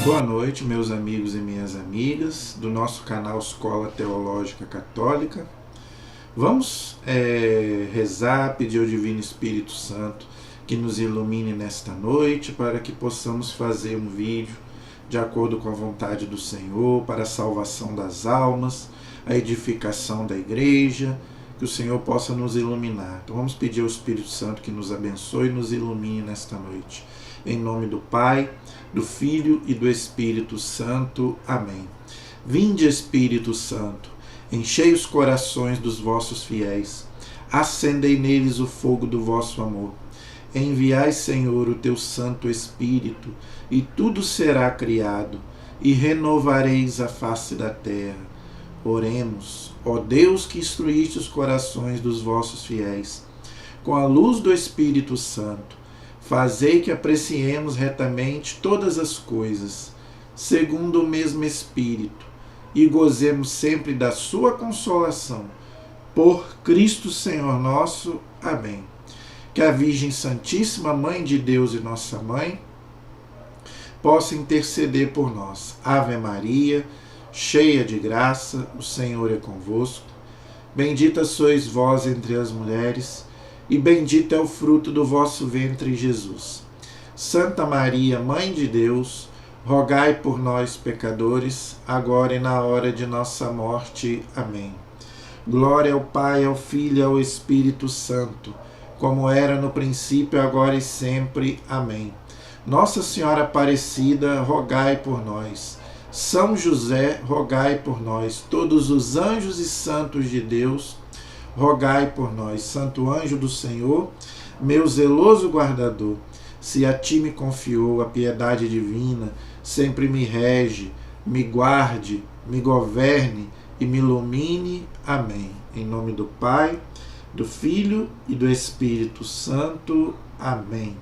Boa noite, meus amigos e minhas amigas do nosso canal Escola Teológica Católica. Vamos rezar, pedir ao Divino Espírito Santo que nos ilumine nesta noite para que possamos fazer um vídeo de acordo com a vontade do Senhor para a salvação das almas, a edificação da igreja, que o Senhor possa nos iluminar. Então vamos pedir ao Espírito Santo que nos abençoe e nos ilumine nesta noite. Em nome do Pai, do Filho e do Espírito Santo. Amém. Vinde, Espírito Santo, enchei os corações dos vossos fiéis, acendei neles o fogo do vosso amor. Enviai, Senhor, o teu Santo Espírito, e tudo será criado, e renovareis a face da terra. Oremos, ó Deus que instruíste os corações dos vossos fiéis, com a luz do Espírito Santo, fazei que apreciemos retamente todas as coisas, segundo o mesmo Espírito, e gozemos sempre da sua consolação. Por Cristo Senhor nosso. Amém. Que a Virgem Santíssima, Mãe de Deus e nossa Mãe, possa interceder por nós. Ave Maria, cheia de graça, o Senhor é convosco. Bendita sois vós entre as mulheres, e bendito é o fruto do vosso ventre, Jesus. Santa Maria, Mãe de Deus, rogai por nós, pecadores, agora e na hora de nossa morte. Amém. Glória ao Pai, ao Filho e ao Espírito Santo, como era no princípio, agora e sempre. Amém. Nossa Senhora Aparecida, rogai por nós. São José, rogai por nós. Todos os anjos e santos de Deus, rogai por nós. Santo anjo do Senhor, meu zeloso guardador, se a ti me confiou a piedade divina, sempre me rege, me guarde, me governe e me ilumine. Amém. Em nome do Pai, do Filho e do Espírito Santo. Amém.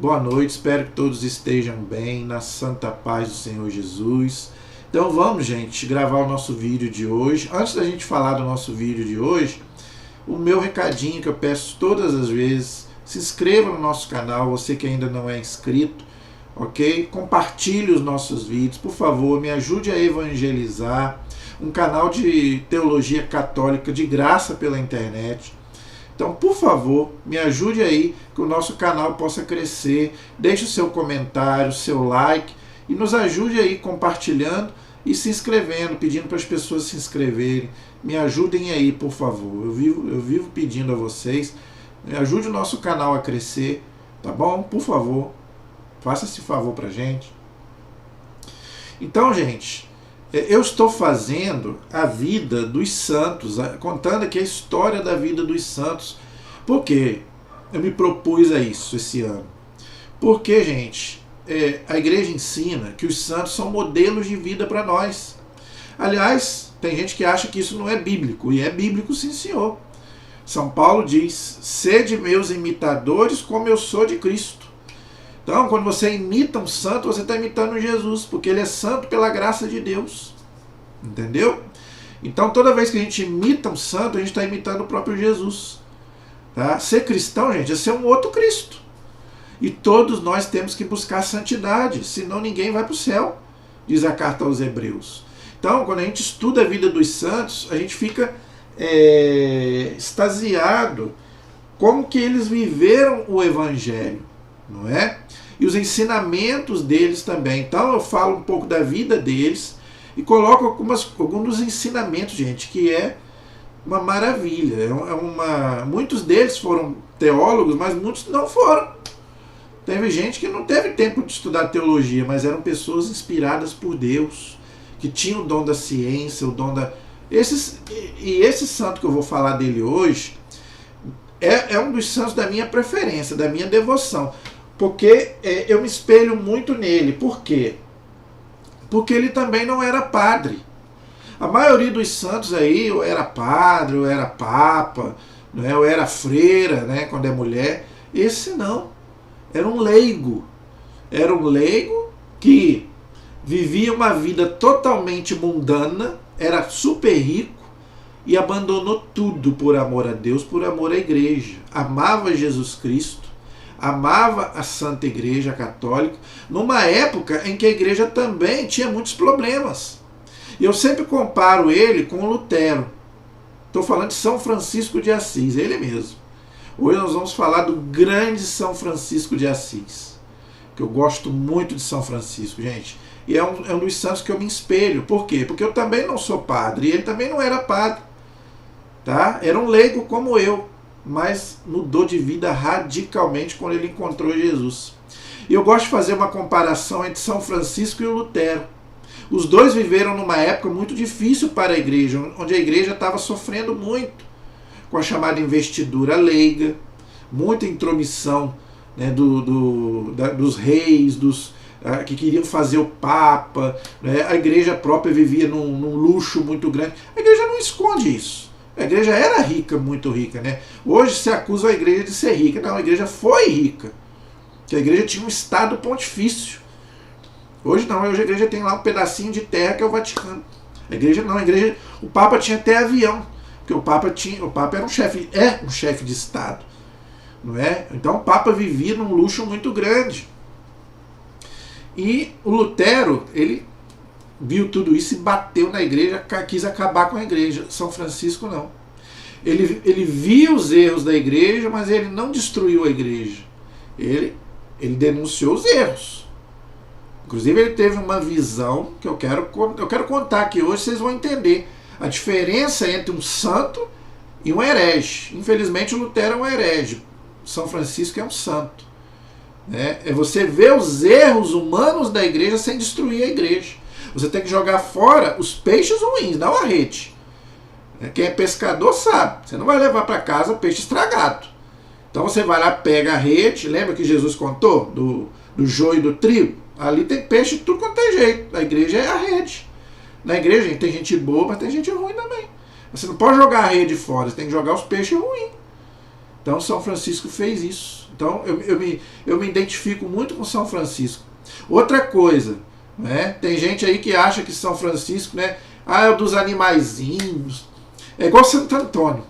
Boa noite, espero que todos estejam bem, na santa paz do Senhor Jesus. Então vamos, gente, gravar o nosso vídeo de hoje. Antes da gente falar do nosso vídeo de hoje, o meu recadinho que eu peço todas as vezes: se inscreva no nosso canal, você que ainda não é inscrito, ok? Compartilhe os nossos vídeos, por favor, me ajude a evangelizar. Um canal de teologia católica de graça pela internet. Então, por favor, me ajude aí, que o nosso canal possa crescer. Deixe o seu comentário, o seu like, e nos ajude aí compartilhando e se inscrevendo, pedindo para as pessoas se inscreverem. Me ajudem aí, por favor. Eu vivo pedindo a vocês. Me ajude o nosso canal a crescer, tá bom? Por favor, faça esse favor para a gente. Então, gente, eu estou fazendo a vida dos santos, contando aqui a história da vida dos santos. Por quê? Eu me propus a isso esse ano. Porque, gente, a igreja ensina que os santos são modelos de vida para nós. Aliás, tem gente que acha que isso não é bíblico, e é bíblico, sim, senhor. São Paulo diz: sede meus imitadores como eu sou de Cristo. Então, quando você imita um santo, você está imitando Jesus, porque ele é santo pela graça de Deus. Entendeu? Então, toda vez que a gente imita um santo, a gente está imitando o próprio Jesus. Tá? Ser cristão, gente, é ser um outro Cristo. E todos nós temos que buscar santidade, senão ninguém vai para o céu, diz a carta aos Hebreus. Então, quando a gente estuda a vida dos santos, a gente fica extasiado como que eles viveram o Evangelho, não é? E os ensinamentos deles também. Então eu falo um pouco da vida deles e coloco alguns dos ensinamentos, gente, que é uma maravilha. Muitos deles foram teólogos, mas muitos não foram. Teve gente que não teve tempo de estudar teologia, mas eram pessoas inspiradas por Deus, que tinham o dom da ciência, o dom da... Esse santo que eu vou falar dele hoje é um dos santos da minha preferência, da minha devoção. Porque eu me espelho muito nele. Por quê? Porque ele também não era padre. A maioria dos santos aí, ou era padre, ou era papa, né, ou era freira, né, quando é mulher. Esse não. Era um leigo. Era um leigo que vivia uma vida totalmente mundana, era super rico e abandonou tudo por amor a Deus, por amor à igreja. Amava Jesus Cristo, amava a Santa Igreja Católica, numa época em que a igreja também tinha muitos problemas. E eu sempre comparo ele com Lutero. Estou falando de São Francisco de Assis, ele mesmo. Hoje nós vamos falar do grande São Francisco de Assis, que eu gosto muito de São Francisco, gente. E é um dos santos que eu me espelho. Por quê? Porque eu também não sou padre, e ele também não era padre. Tá? Era um leigo como eu, mas mudou de vida radicalmente quando ele encontrou Jesus. E eu gosto de fazer uma comparação entre São Francisco e o Lutero. Os dois viveram numa época muito difícil para a igreja, onde a igreja estava sofrendo muito com a chamada investidura leiga, muita intromissão, né, dos reis, que queriam fazer o Papa, né, a igreja própria vivia num luxo muito grande. A igreja não esconde isso. A igreja era rica, muito rica. Né? Hoje se acusa a igreja de ser rica. Não, a igreja foi rica. Porque a igreja tinha um estado pontifício. Hoje não, hoje a igreja tem lá um pedacinho de terra que é o Vaticano. A igreja não, o Papa tinha até avião. Porque o Papa era um chefe de Estado. Não é? Então o Papa vivia num luxo muito grande. E o Lutero, ele viu tudo isso e bateu na igreja, quis acabar com a igreja. São Francisco não. Ele viu os erros da igreja, mas ele não destruiu a igreja. Ele denunciou os erros. Inclusive ele teve uma visão que eu quero contar aqui hoje, vocês vão entender a diferença entre um santo e um herege. Infelizmente o Lutero é um herege. São Francisco é um santo. É você ver os erros humanos da igreja sem destruir a igreja. Você tem que jogar fora os peixes ruins, não a rede. Quem é pescador sabe. Você não vai levar para casa peixe estragado. Então você vai lá, pega a rede. Lembra que Jesus contou do joio e do trigo? Ali tem peixe de tudo quanto é jeito. A igreja é a rede. Na igreja tem gente boa, mas tem gente ruim também. Você não pode jogar a rede fora, você tem que jogar os peixes ruins. Então São Francisco fez isso. Então eu me identifico muito com São Francisco. Outra coisa, né? Tem gente aí que acha que São Francisco, né, é o dos animaizinhos. É igual Santo Antônio,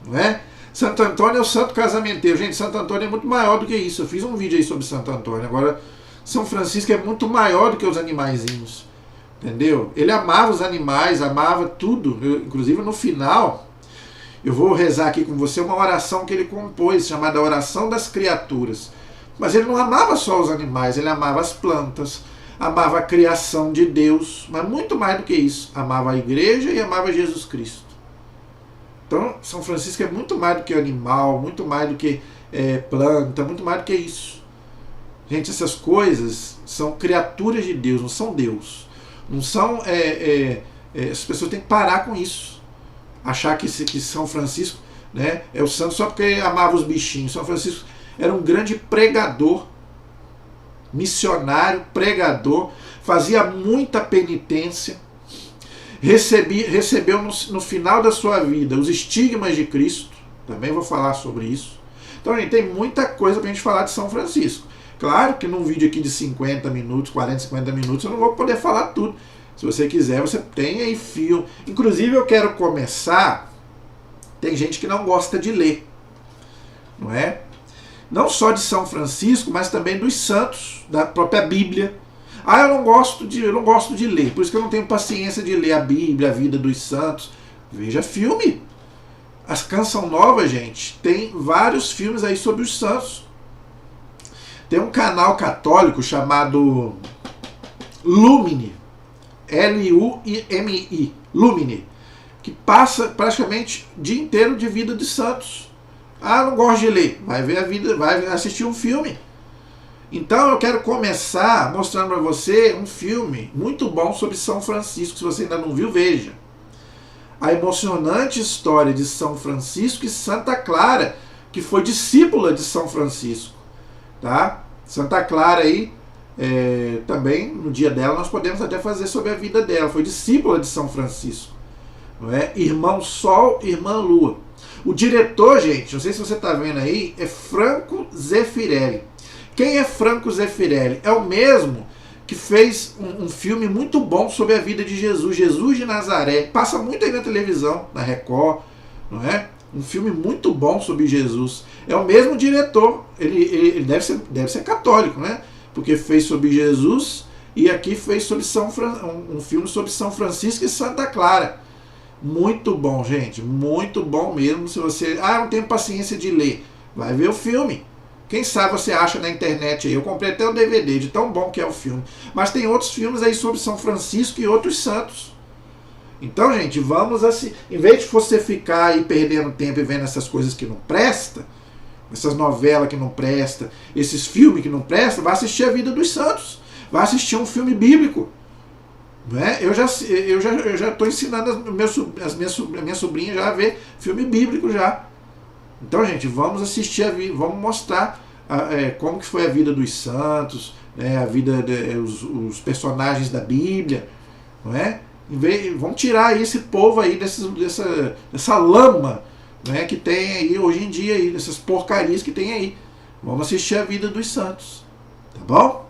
não é? Santo Antônio é o santo casamenteiro. Gente, Santo Antônio é muito maior do que isso. Eu fiz um vídeo aí sobre Santo Antônio. Agora, São Francisco é muito maior do que os animaizinhos. Entendeu? Ele amava os animais, amava tudo. Inclusive no final, eu vou rezar aqui com você uma oração que ele compôs, chamada Oração das Criaturas. Mas ele não amava só os animais, ele amava as plantas, amava a criação de Deus, mas muito mais do que isso. Amava a igreja e amava Jesus Cristo. Então, São Francisco é muito mais do que animal, muito mais do que planta, muito mais do que isso. Gente, essas coisas são criaturas de Deus, não são Deus. Não são. As pessoas têm que parar com isso. Achar que São Francisco, né, é o santo só porque amava os bichinhos. São Francisco era um grande pregador, missionário, pregador, fazia muita penitência, recebeu no final da sua vida os estigmas de Cristo. Também vou falar sobre isso. Então, gente, tem muita coisa para a gente falar de São Francisco. Claro que num vídeo aqui de 50 minutos, 40, 50 minutos, eu não vou poder falar tudo. Se você quiser, você tem aí fio. Inclusive, eu quero começar... Tem gente que não gosta de ler, não é? Não só de São Francisco, mas também dos santos, da própria Bíblia. Eu não gosto de ler, por isso que eu não tenho paciência de ler a Bíblia, a vida dos santos. Veja filme. As Canção Nova, gente, tem vários filmes aí sobre os santos. Tem um canal católico chamado Lumini, L-U-M-I, Lumini, que passa praticamente o dia inteiro de vida de santos. Não gosto de ler, vai ver a vida, vai assistir um filme. Então eu quero começar mostrando para você um filme muito bom sobre São Francisco. Se você ainda não viu, veja. A emocionante história de São Francisco e Santa Clara, que foi discípula de São Francisco. Tá? Santa Clara aí, também no dia dela nós podemos até fazer sobre a vida dela. Foi discípula de São Francisco, não é? Irmão Sol, Irmã Lua. O diretor, gente, não sei se você está vendo aí, é Franco Zeffirelli. Quem é Franco Zeffirelli? É o mesmo que fez um filme muito bom sobre a vida de Jesus, Jesus de Nazaré. Passa muito aí na televisão, na Record, não é? Um filme muito bom sobre Jesus. É o mesmo diretor, ele deve ser católico, né? Porque fez sobre Jesus e aqui fez sobre um filme sobre São Francisco e Santa Clara. Muito bom, gente, muito bom mesmo. Se você não tem paciência de ler, vai ver o filme. Quem sabe você acha na internet aí. Eu comprei até o DVD de tão bom que é o filme. Mas tem outros filmes aí sobre São Francisco e outros santos. Então, gente, vamos assim, em vez de você ficar aí perdendo tempo e vendo essas coisas que não prestam, essas novelas que não prestam, esses filmes que não prestam, vai assistir a vida dos santos. Vai assistir um filme bíblico. Né? Eu já estou ensinando a minha sobrinha já a ver filme bíblico já. Então, gente, vamos assistir vamos mostrar como que foi a vida dos santos, né? A vida os personagens da Bíblia, não é? Vamos tirar esse povo aí dessa lama, né, que tem aí hoje em dia aí, dessas porcarias que tem aí. Vamos assistir a vida dos santos, tá bom?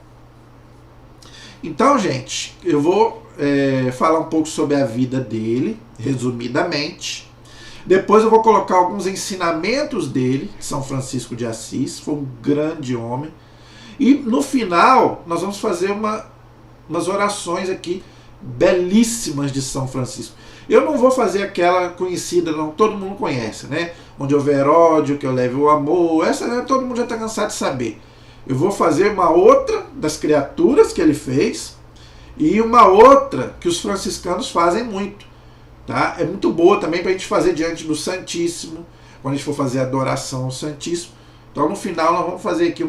Então, gente, eu vou falar um pouco sobre a vida dele, resumidamente. Depois eu vou colocar alguns ensinamentos dele, São Francisco de Assis, foi um grande homem. E no final nós vamos fazer umas orações aqui belíssimas de São Francisco. Eu não vou fazer aquela conhecida, não, todo mundo conhece, né? Onde houver ódio, que eu leve o amor. Essa, né, todo mundo já está cansado de saber. Eu vou fazer uma outra das criaturas que ele fez e uma outra que os franciscanos fazem muito. Tá? É muito boa também para a gente fazer diante do Santíssimo, quando a gente for fazer a adoração ao Santíssimo. Então no final nós vamos fazer aqui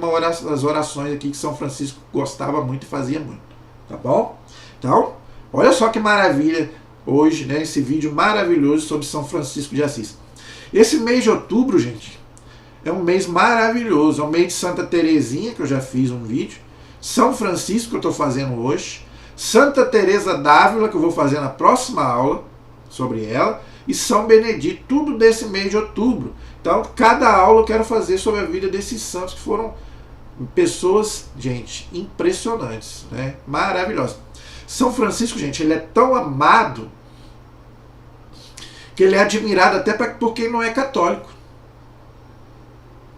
as orações aqui que São Francisco gostava muito e fazia muito. Tá bom? Então, olha só que maravilha hoje, né, esse vídeo maravilhoso sobre São Francisco de Assis. Esse mês de outubro, gente, é um mês maravilhoso. É o mês de Santa Teresinha, que eu já fiz um vídeo. São Francisco, que eu estou fazendo hoje. Santa Teresa d'Ávila, que eu vou fazer na próxima aula sobre ela, e São Benedito, tudo desse mês de outubro. Então, cada aula eu quero fazer sobre a vida desses santos, que foram pessoas, gente, impressionantes, né? Maravilhosas. São Francisco, gente, ele é tão amado que ele é admirado até por quem não é católico.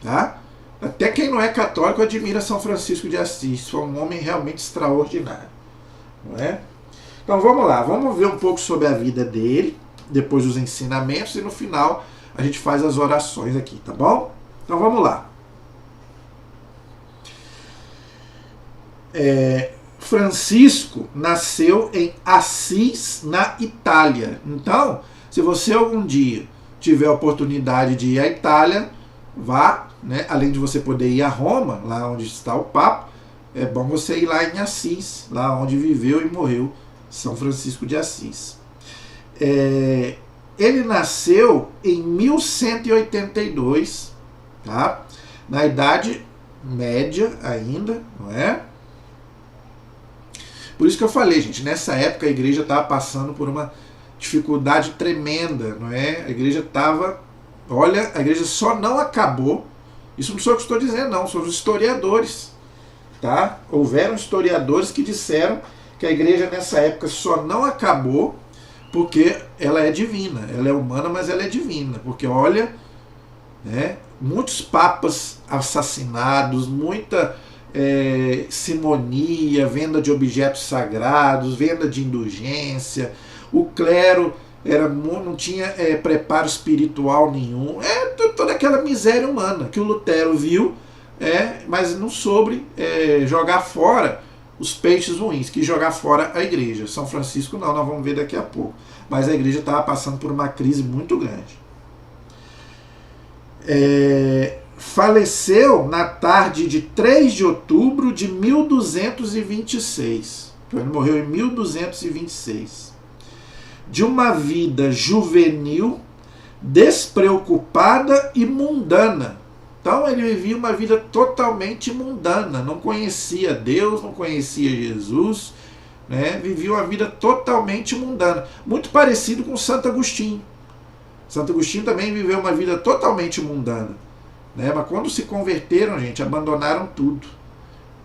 Tá? Até quem não é católico admira São Francisco de Assis. Foi um homem realmente extraordinário. Não é? Então vamos lá, vamos ver um pouco sobre a vida dele, depois os ensinamentos, e no final a gente faz as orações aqui, tá bom? Então vamos lá. Francisco nasceu em Assis, na Itália. Então, se você algum dia tiver a oportunidade de ir à Itália, vá, né? Além de você poder ir a Roma, lá onde está o Papa, é bom você ir lá em Assis, lá onde viveu e morreu São Francisco de Assis. Ele nasceu em 1182, tá? Na Idade Média ainda, não é? Por isso que eu falei, gente, nessa época a igreja estava passando por uma dificuldade tremenda, não é? A igreja estava... Olha, a igreja só não acabou. Isso não sou eu que estou dizendo, não, são os historiadores, tá? Houveram historiadores que disseram que a igreja nessa época só não acabou porque ela é divina. Ela é humana, mas ela é divina. Porque, olha, né, muitos papas assassinados, muita simonia, venda de objetos sagrados, venda de indulgência. O clero não tinha preparo espiritual nenhum. Toda aquela miséria humana que o Lutero viu, mas não soube jogar fora os peixes ruins, que jogar fora a igreja. São Francisco não, nós vamos ver daqui a pouco. Mas a igreja estava passando por uma crise muito grande. Faleceu na tarde de 3 de outubro de 1226. Então ele morreu em 1226. De uma vida juvenil, despreocupada e mundana. Então ele vivia uma vida totalmente mundana, não conhecia Deus, não conhecia Jesus, né? Vivia uma vida totalmente mundana, muito parecido com Santo Agostinho. Santo Agostinho também viveu uma vida totalmente mundana, né? Mas quando se converteram, gente, abandonaram tudo,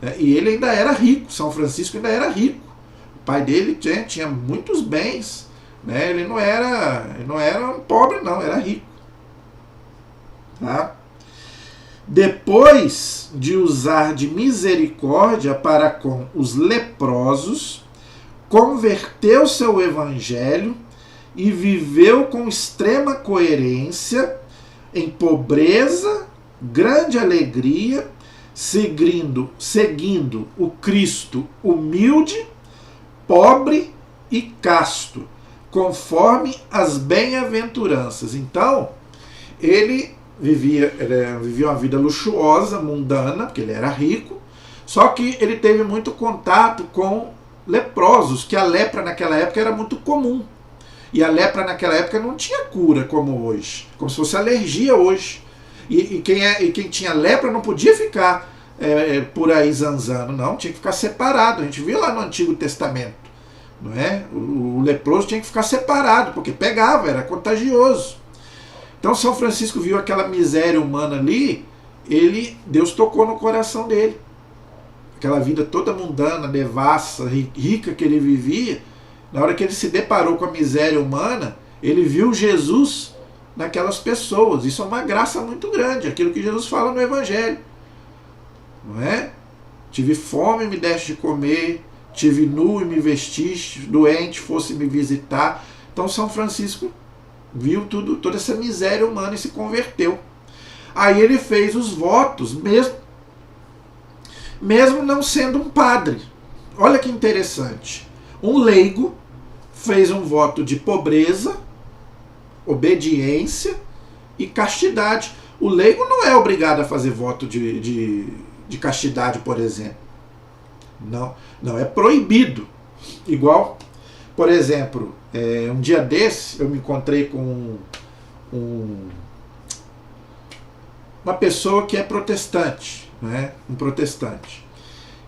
né? E ele ainda era rico, São Francisco ainda era rico. O pai dele tinha muitos bens, né? Ele não era um pobre, não, era rico. depois de usar de misericórdia para com os leprosos, converteu seu evangelho e viveu com extrema coerência, em pobreza, grande alegria, seguindo o Cristo humilde, pobre e casto, conforme as bem-aventuranças. Então, ele vivia uma vida luxuosa, mundana, porque ele era rico, só que ele teve muito contato com leprosos, que a lepra naquela época era muito comum. E a lepra naquela época não tinha cura como hoje, como se fosse alergia hoje. E quem tinha lepra não podia ficar por aí zanzando, não, tinha que ficar separado. A gente viu lá no Antigo Testamento, não é? O leproso tinha que ficar separado, porque pegava, era contagioso. Então São Francisco viu aquela miséria humana ali, Deus tocou no coração dele. Aquela vida toda mundana, devassa, rica que ele vivia, na hora que ele se deparou com a miséria humana, ele viu Jesus naquelas pessoas. Isso é uma graça muito grande, aquilo que Jesus fala no Evangelho. Não é? Tive fome e me deste de comer, tive nu e me vestiste, doente fosse me visitar. Então São Francisco viu toda essa miséria humana e se converteu. Aí ele fez os votos, mesmo não sendo um padre. Olha que interessante. Um leigo fez um voto de pobreza, obediência e castidade. O leigo não é obrigado a fazer voto de castidade, por exemplo. Não é proibido. Igual, por exemplo, um dia desse eu me encontrei com uma pessoa que é protestante, né? Um protestante.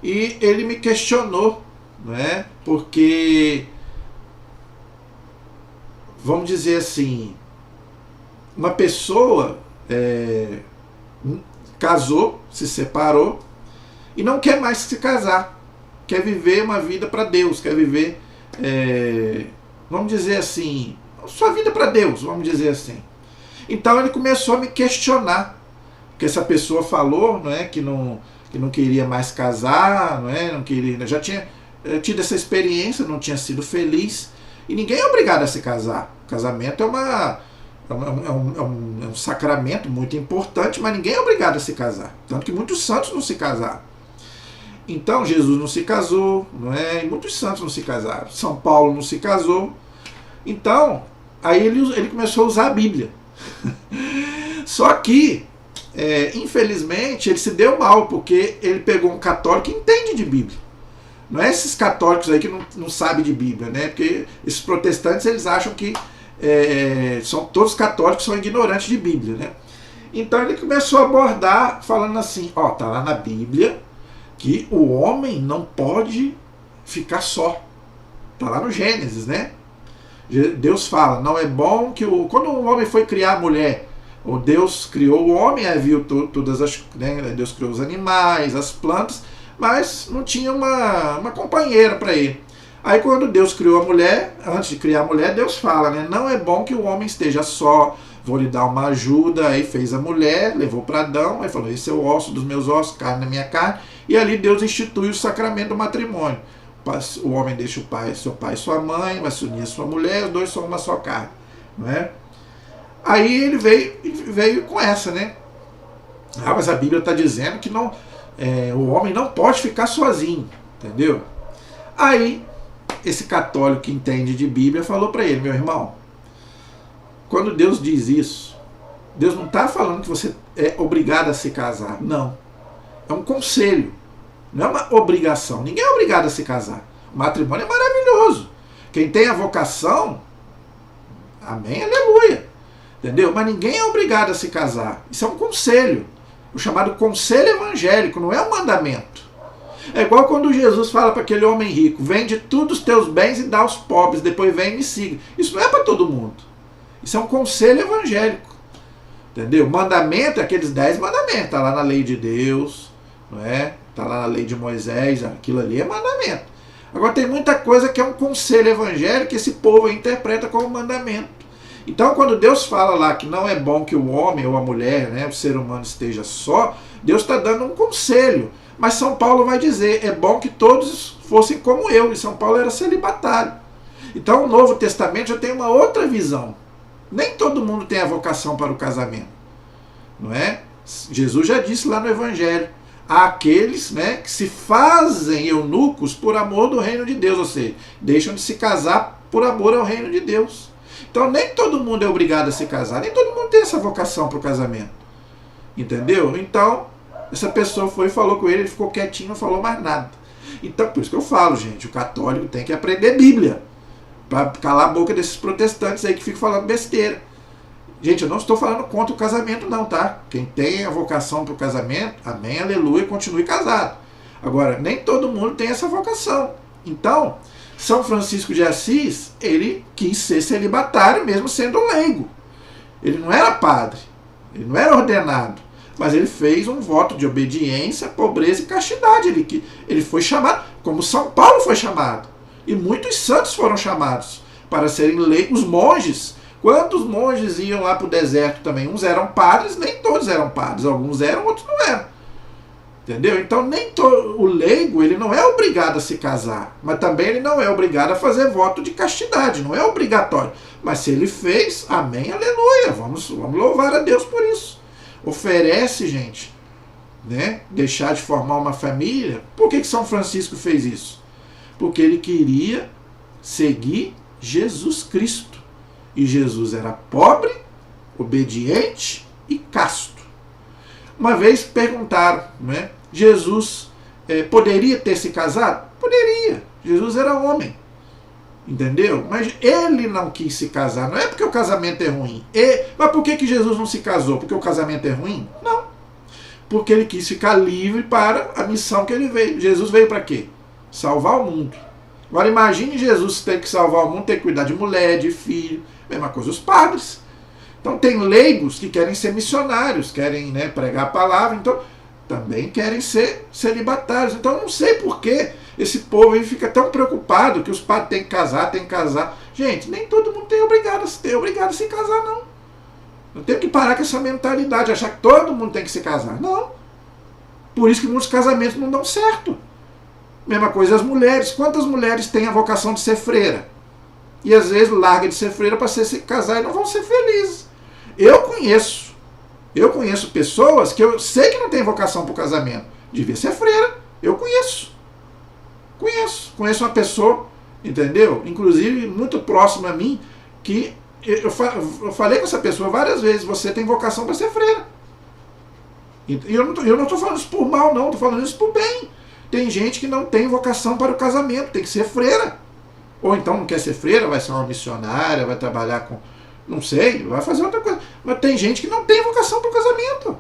E ele me questionou, né? Porque, vamos dizer assim, uma pessoa casou, se separou e não quer mais se casar, quer viver uma vida para Deus, quer viver, vamos dizer assim, sua vida para Deus, vamos dizer assim. Então ele começou a me questionar, porque essa pessoa falou, não é, que não queria mais casar, não é, não queria, já tinha tido essa experiência, não tinha sido feliz, e ninguém é obrigado a se casar. O casamento é um sacramento muito importante, mas ninguém é obrigado a se casar. Tanto que muitos santos não se casaram. Então Jesus não se casou, não é? E muitos santos não se casaram. São Paulo não se casou. Então, aí ele começou a usar a Bíblia. Só que, infelizmente, ele se deu mal, porque ele pegou um católico que entende de Bíblia. Não é esses católicos aí que não sabem de Bíblia, né? Porque esses protestantes, eles acham que todos os católicos são ignorantes de Bíblia, né? Então ele começou a abordar falando assim, tá lá na Bíblia que o homem não pode ficar só. Tá lá no Gênesis, né? Deus fala, não é bom que quando o homem foi criar a mulher, o Deus criou o homem, viu todas as, né? Deus criou os animais, as plantas, mas não tinha uma companheira para ele. Aí quando Deus criou a mulher, antes de criar a mulher, Deus fala, né? Não é bom que o homem esteja só, vou lhe dar uma ajuda. Aí fez a mulher, levou para Adão, aí falou, esse é o osso dos meus ossos, carne da minha carne. E ali Deus institui o sacramento do matrimônio. O homem deixa seu pai e sua mãe, vai se unir a sua mulher, os dois são uma só carne. Não é? Aí ele veio com essa, né? Mas a Bíblia está dizendo que o homem não pode ficar sozinho, entendeu? Aí esse católico que entende de Bíblia falou para ele, meu irmão, quando Deus diz isso, Deus não está falando que você é obrigado a se casar, não. É um conselho, não é uma obrigação. Ninguém é obrigado a se casar. O matrimônio é maravilhoso. Quem tem a vocação, amém, aleluia. Entendeu? Mas ninguém é obrigado a se casar. Isso é um conselho. O chamado conselho evangélico, não é um mandamento. É igual quando Jesus fala para aquele homem rico, vende todos os teus bens e dá aos pobres, depois vem e me siga. Isso não é para todo mundo. Isso é um conselho evangélico. Entendeu? Mandamento é aqueles 10 mandamentos. Está lá na lei de Deus, não é? Está lá na lei de Moisés, aquilo ali é mandamento. Agora tem muita coisa que é um conselho evangélico que esse povo interpreta como mandamento. Então, quando Deus fala lá que não é bom que o homem ou a mulher, né, o ser humano esteja só, Deus está dando um conselho. Mas São Paulo vai dizer, é bom que todos fossem como eu, e São Paulo era celibatário. Então o Novo Testamento já tem uma outra visão. Nem todo mundo tem a vocação para o casamento, não é? Jesus já disse lá no Evangelho, há aqueles, né, que se fazem eunucos por amor do reino de Deus, ou seja, deixam de se casar por amor ao reino de Deus. Então nem todo mundo é obrigado a se casar, nem todo mundo tem essa vocação para o casamento. Entendeu? Então, essa pessoa foi e falou com ele, ele ficou quietinho, não falou mais nada. Então, por isso que eu falo, gente, o católico tem que aprender Bíblia, para calar a boca desses protestantes aí que ficam falando besteira. Gente, eu não estou falando contra o casamento não, tá? Quem tem a vocação para o casamento, amém, aleluia, continue casado. Agora, nem todo mundo tem essa vocação. Então, São Francisco de Assis, ele quis ser celibatário mesmo sendo leigo. Ele não era padre, ele não era ordenado, mas ele fez um voto de obediência, pobreza e castidade. Ele foi chamado, como São Paulo foi chamado. E muitos santos foram chamados para serem leigos, monges. Quantos monges iam lá para o deserto também? Uns eram padres, nem todos eram padres. Alguns eram, outros não eram. Entendeu? Então o leigo ele não é obrigado a se casar, mas também ele não é obrigado a fazer voto de castidade, não é obrigatório. Mas se ele fez, amém, aleluia, vamos louvar a Deus por isso. Oferece, gente, né, deixar de formar uma família. Por que São Francisco fez isso? Porque ele queria seguir Jesus Cristo. E Jesus era pobre, obediente e casto. Uma vez perguntaram, né, Jesus poderia ter se casado? Poderia. Jesus era homem. Entendeu? Mas ele não quis se casar. Não é porque o casamento é ruim. Mas por que Jesus não se casou? Porque o casamento é ruim? Não. Porque ele quis ficar livre para a missão que ele veio. Jesus veio para quê? Salvar o mundo. Agora imagine Jesus ter que salvar o mundo, ter que cuidar de mulher, de filho. Mesma coisa os padres. Então tem leigos que querem ser missionários, querem, né, pregar a palavra, então também querem ser celibatários. Então eu não sei por que esse povo aí fica tão preocupado que os padres têm que casar, têm que casar. Gente, nem todo mundo é obrigado a se casar, não. Eu tenho que parar com essa mentalidade, achar que todo mundo tem que se casar. Não. Por isso que muitos casamentos não dão certo. Mesma coisa as mulheres. Quantas mulheres têm a vocação de ser freira? E às vezes larga de ser freira para se casar e não vão ser felizes. Eu conheço pessoas que eu sei que não têm vocação para o casamento. Devia ser freira. Eu conheço. Conheço uma pessoa, entendeu? Inclusive muito próxima a mim, que eu falei com essa pessoa várias vezes, você tem vocação para ser freira. E eu não estou falando isso por mal, não, estou falando isso por bem. Tem gente que não tem vocação para o casamento, tem que ser freira. Ou então não quer ser freira, vai ser uma missionária, vai trabalhar com, não sei, vai fazer outra coisa. Mas tem gente que não tem vocação para o casamento.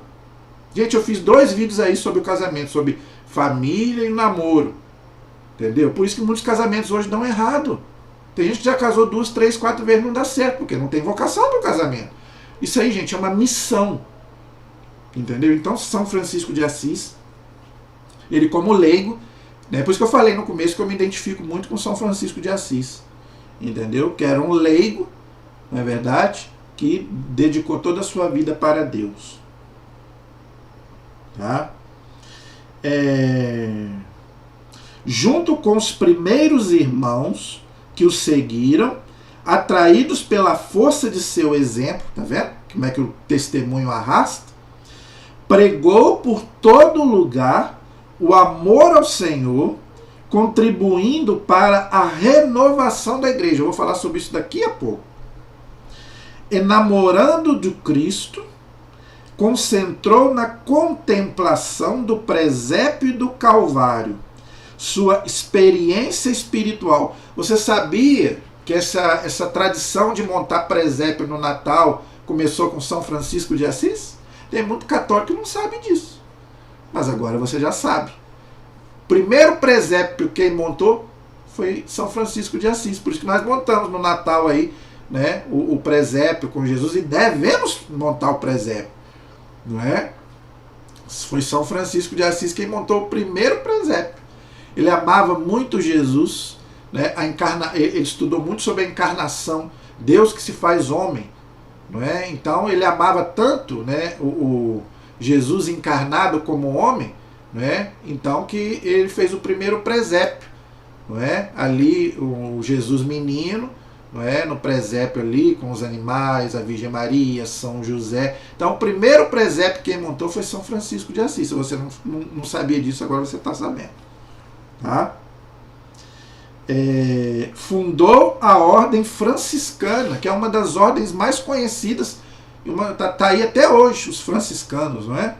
Gente, eu fiz 2 vídeos aí sobre o casamento, sobre família e namoro. Entendeu? Por isso que muitos casamentos hoje dão errado. Tem gente que já casou 2, 3, 4 vezes e não dá certo, porque não tem vocação para o casamento. Isso aí, gente, é uma missão. Entendeu? Então, São Francisco de Assis, ele como leigo, né? Por isso que eu falei no começo que eu me identifico muito com São Francisco de Assis. Entendeu? Que era um leigo, não é verdade? Que dedicou toda a sua vida para Deus. Tá? Junto com os primeiros irmãos que o seguiram, atraídos pela força de seu exemplo, tá vendo? Como é que o testemunho arrasta? Pregou por todo lugar o amor ao Senhor, contribuindo para a renovação da igreja. Eu vou falar sobre isso daqui a pouco. Enamorando de Cristo, concentrou na contemplação do presépio e do Calvário sua experiência espiritual. Você sabia que essa tradição de montar presépio no Natal começou com São Francisco de Assis? Tem muito católico que não sabe disso. Mas agora você já sabe. O primeiro presépio quem montou foi São Francisco de Assis. Por isso que nós montamos no Natal aí, né, o presépio com Jesus, e devemos montar o presépio. Não é? Foi São Francisco de Assis quem montou o primeiro presépio. Ele amava muito Jesus, né? Ele estudou muito sobre a encarnação Deus que se faz homem, não é? Então ele amava tanto, né, o Jesus encarnado como homem, não é? Então que ele fez o primeiro presépio, não é? Ali o Jesus menino, não é? No presépio ali com os animais, a Virgem Maria, São José. Então o primeiro presépio que quem montou foi São Francisco de Assis. Se você não sabia disso, agora você está sabendo, tá? Fundou a ordem franciscana, que é uma das ordens mais conhecidas, tá aí até hoje, os franciscanos, não é?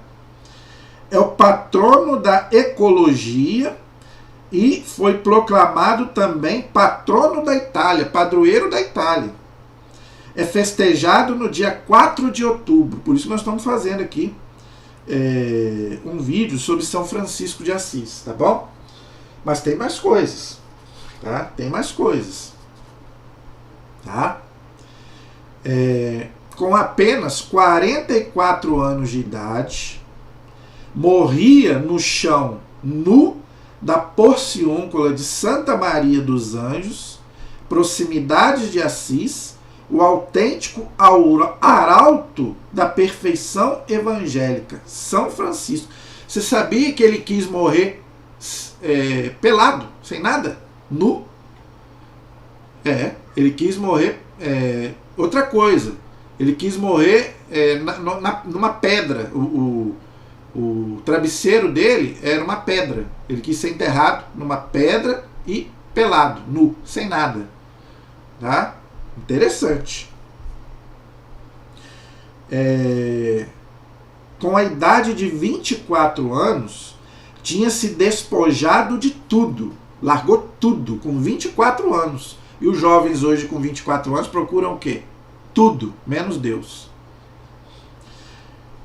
É o patrono da ecologia e foi proclamado também patrono da Itália, padroeiro da Itália. É festejado no dia 4 de outubro, por isso nós estamos fazendo aqui um vídeo sobre São Francisco de Assis, tá bom? Mas tem mais coisas. Tá? Tem mais coisas. Tá? Com apenas 44 anos de idade, morria no chão nu da Porciúncula de Santa Maria dos Anjos, proximidades de Assis, o autêntico arauto da perfeição evangélica, São Francisco. Você sabia que ele quis morrer pelado, sem nada? Nu. Ele quis morrer. Outra coisa, ele quis morrer numa pedra. O travesseiro dele era uma pedra. Ele quis ser enterrado numa pedra e pelado, nu, sem nada. Tá? Interessante. Com a idade de 24 anos, tinha se despojado de tudo. Largou tudo com 24 anos. E os jovens hoje com 24 anos procuram o quê? Tudo, menos Deus.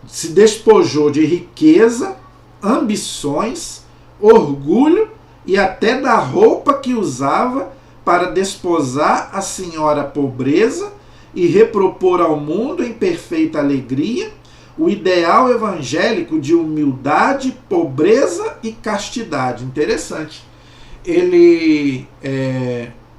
Se despojou de riqueza, ambições, orgulho e até da roupa que usava para desposar a senhora pobreza e repropor ao mundo em perfeita alegria o ideal evangélico de humildade, pobreza e castidade. Interessante.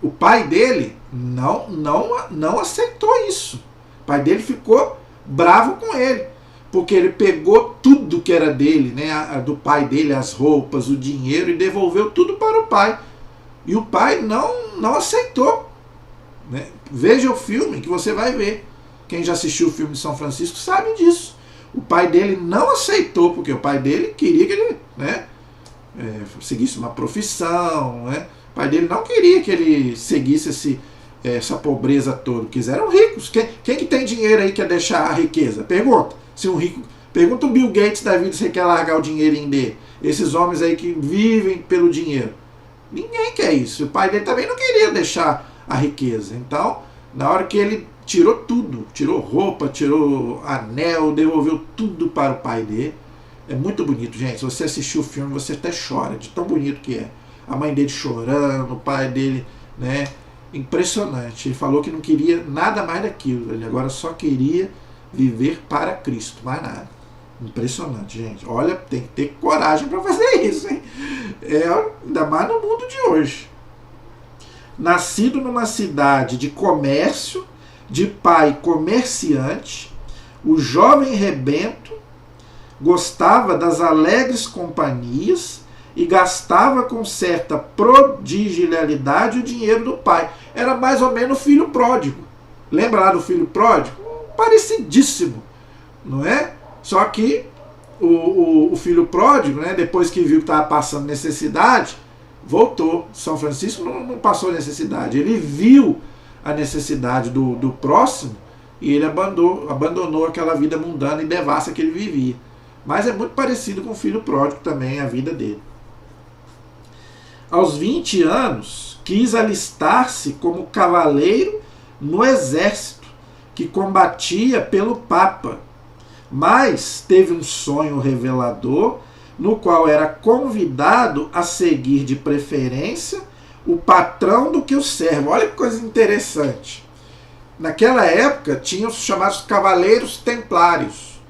O pai dele não aceitou isso. O pai dele ficou bravo com ele, porque ele pegou tudo que era dele, né, do pai dele, as roupas, o dinheiro, e devolveu tudo para o pai. E o pai não aceitou. Né? Veja o filme que você vai ver. Quem já assistiu o filme de São Francisco sabe disso. O pai dele não aceitou, porque o pai dele queria que ele, né, seguisse uma profissão, né? O pai dele não queria que ele seguisse essa pobreza toda. Quiseram ricos. Quem que tem dinheiro aí quer deixar a riqueza? Pergunta. Se um rico, pergunta o Bill Gates da vida se ele quer largar o dinheirinho dele. Esses homens aí que vivem pelo dinheiro. Ninguém quer isso. O pai dele também não queria deixar a riqueza. Então, na hora que ele tirou tudo, tirou roupa, tirou anel, devolveu tudo para o pai dele. É muito bonito, gente. Se você assistiu o filme, você até chora de tão bonito que é. A mãe dele chorando, o pai dele, né? Impressionante. Ele falou que não queria nada mais daquilo. Ele agora só queria viver para Cristo, mais nada. Impressionante, gente. Olha, tem que ter coragem para fazer isso, hein? Ainda mais no mundo de hoje. Nascido numa cidade de comércio, de pai comerciante, o jovem rebento gostava das alegres companhias e gastava com certa prodigalidade o dinheiro do pai. Era mais ou menos o filho pródigo. Lembra lá do filho pródigo? Parecidíssimo, não é? Só que o filho pródigo, né, depois que viu que estava passando necessidade, voltou. São Francisco não passou necessidade. Ele viu a necessidade do próximo e ele abandonou aquela vida mundana e devassa que ele vivia. Mas é muito parecido com o filho pródigo também, a vida dele. Aos 20 anos, quis alistar-se como cavaleiro no exército que combatia pelo Papa, mas teve um sonho revelador no qual era convidado a seguir de preferência o patrão do que o servo. Olha que coisa interessante. Naquela época tinham os chamados cavaleiros templários,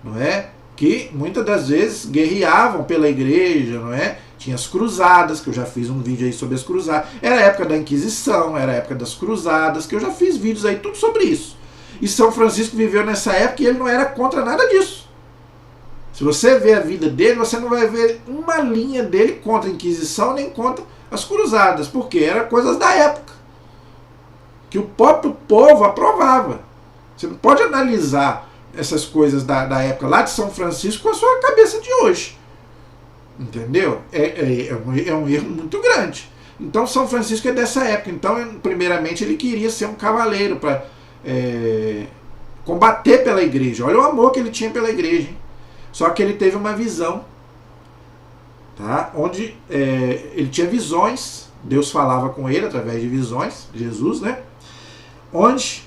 não é? Que muitas das vezes guerreavam pela igreja, não é? Tinha as cruzadas, que eu já fiz um vídeo aí sobre as cruzadas. Era a época da Inquisição, era a época das cruzadas, que eu já fiz vídeos aí, tudo sobre isso. E São Francisco viveu nessa época e ele não era contra nada disso. Se você vê a vida dele, você não vai ver uma linha dele contra a Inquisição, nem contra as cruzadas, porque eram coisas da época, que o próprio povo aprovava. Você não pode analisar essas coisas da época lá de São Francisco com a sua cabeça de hoje. Entendeu? É um erro muito grande. Então São Francisco é dessa época. Então, primeiramente, ele queria ser um cavaleiro para combater pela igreja. Olha o amor que ele tinha pela igreja. Hein? Só que ele teve uma visão, tá? Onde ele tinha visões. Deus falava com ele através de visões, Jesus, né? Onde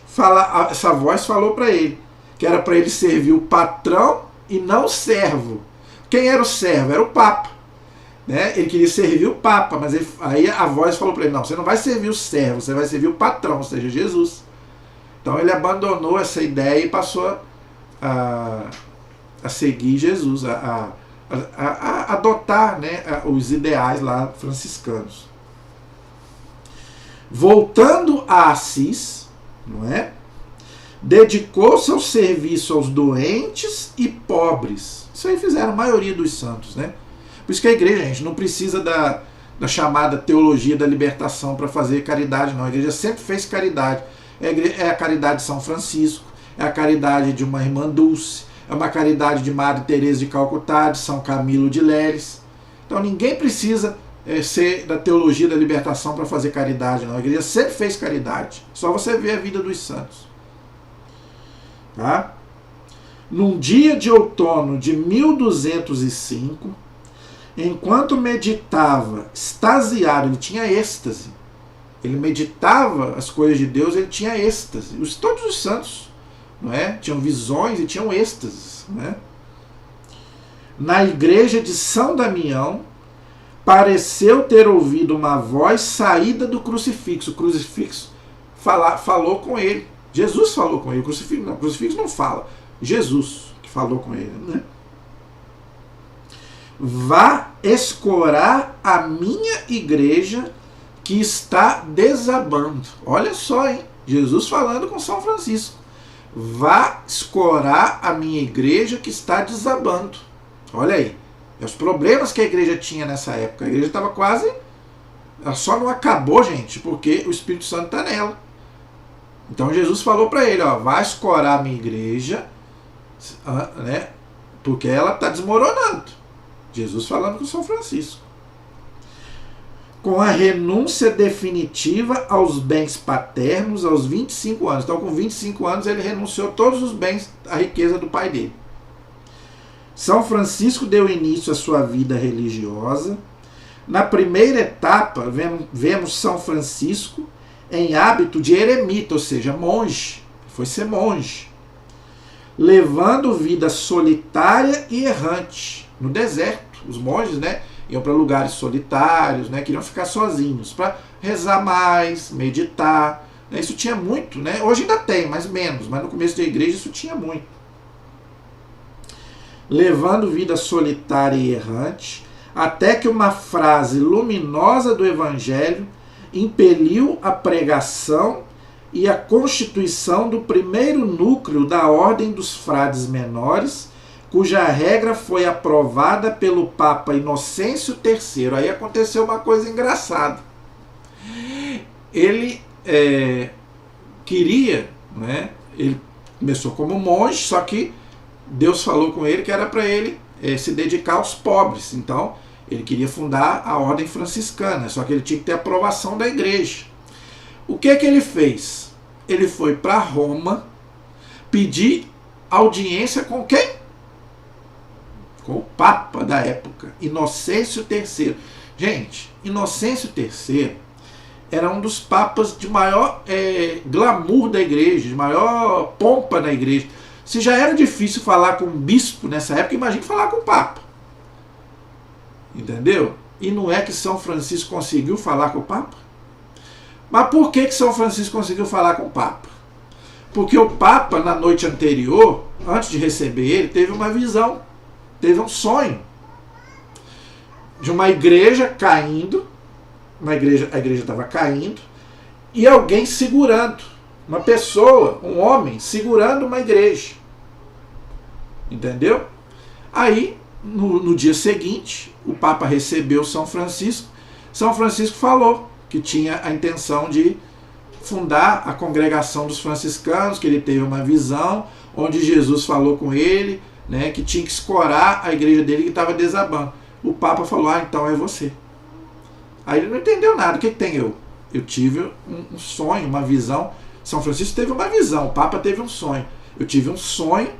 essa voz falou para ele que era para ele servir o patrão e não o servo. Quem era o servo? Era o Papa. Né? Ele queria servir o Papa, mas aí a voz falou para ele, não, você não vai servir o servo, você vai servir o patrão, ou seja, Jesus. Então ele abandonou essa ideia e passou a seguir Jesus, a adotar, né, os ideais lá franciscanos. Voltando a Assis, não é? Dedicou-se ao serviço aos doentes e pobres. Isso aí fizeram a maioria dos santos, né? Por isso que a igreja, gente, não precisa da chamada teologia da libertação para fazer caridade, não. A igreja sempre fez caridade. É a caridade de São Francisco, é a caridade de uma irmã Dulce, é uma caridade de Madre Teresa de Calcutá, de São Camilo de Leles. Então ninguém precisa ser da teologia da libertação para fazer caridade, não. A igreja sempre fez caridade. Só você ver a vida dos santos. Tá? Num dia de outono de 1205, enquanto meditava, extasiado, ele tinha êxtase. Ele meditava as coisas de Deus, ele tinha êxtase. Todos os santos, não é? Tinham visões e tinham êxtases. Não é? Na igreja de São Damião, pareceu ter ouvido uma voz saída do crucifixo. O crucifixo falou com ele. Jesus falou com ele. O crucifixo não fala. Jesus que falou com ele. Né? Vá escorar a minha igreja que está desabando. Olha só, hein? Jesus falando com São Francisco. Vá escorar a minha igreja que está desabando. Olha aí. É os problemas que a igreja tinha nessa época. A igreja estava quase... Ela só não acabou, gente, porque o Espírito Santo está nela. Então Jesus falou para ele, ó, vai escorar a minha igreja, né, porque ela está desmoronando. Jesus falando com São Francisco. Com a renúncia definitiva aos bens paternos aos 25 anos. Então, com 25 anos, ele renunciou a todos os bens, a riqueza do pai dele. São Francisco deu início à sua vida religiosa. Na primeira etapa, vemos São Francisco em hábito de eremita, ou seja, monge. Foi ser monge. Levando vida solitária e errante no deserto. Os monges, né, iam para lugares solitários, né, queriam ficar sozinhos, para rezar mais, meditar. Né, isso tinha muito, né? Hoje ainda tem, mas menos. Mas no começo da igreja isso tinha muito. Levando vida solitária e errante, até que uma frase luminosa do Evangelho impeliu a pregação e a constituição do primeiro núcleo da Ordem dos Frades Menores, cuja regra foi aprovada pelo Papa Inocêncio III. Aí aconteceu uma coisa engraçada. Ele queria, né, ele começou como monge, só que Deus falou com ele que era para ele se dedicar aos pobres. Então, ele queria fundar a ordem franciscana, só que ele tinha que ter a aprovação da igreja. O que ele fez? Ele foi para Roma pedir audiência com quem? Com o Papa da época, Inocêncio III. Gente, Inocêncio III era um dos papas de maior glamour da igreja, de maior pompa na igreja. Se já era difícil falar com um bispo nessa época, imagine falar com o Papa. Entendeu? E não é que São Francisco conseguiu falar com o Papa? Mas por que São Francisco conseguiu falar com o Papa? Porque o Papa, na noite anterior, antes de receber ele, teve uma visão, teve um sonho. de uma igreja caindo, a igreja estava caindo, e alguém segurando, uma pessoa, um homem, segurando uma igreja. Entendeu? Aí, no dia seguinte, o Papa recebeu São Francisco. São Francisco falou que tinha a intenção de fundar a congregação dos franciscanos, que ele teve uma visão onde Jesus falou com ele, né, que tinha que escorar a igreja dele que estava desabando. O Papa falou, então é você. Aí ele não entendeu nada. O que tem eu? Eu tive um sonho, uma visão. São Francisco teve uma visão, o Papa teve um sonho. Eu tive um sonho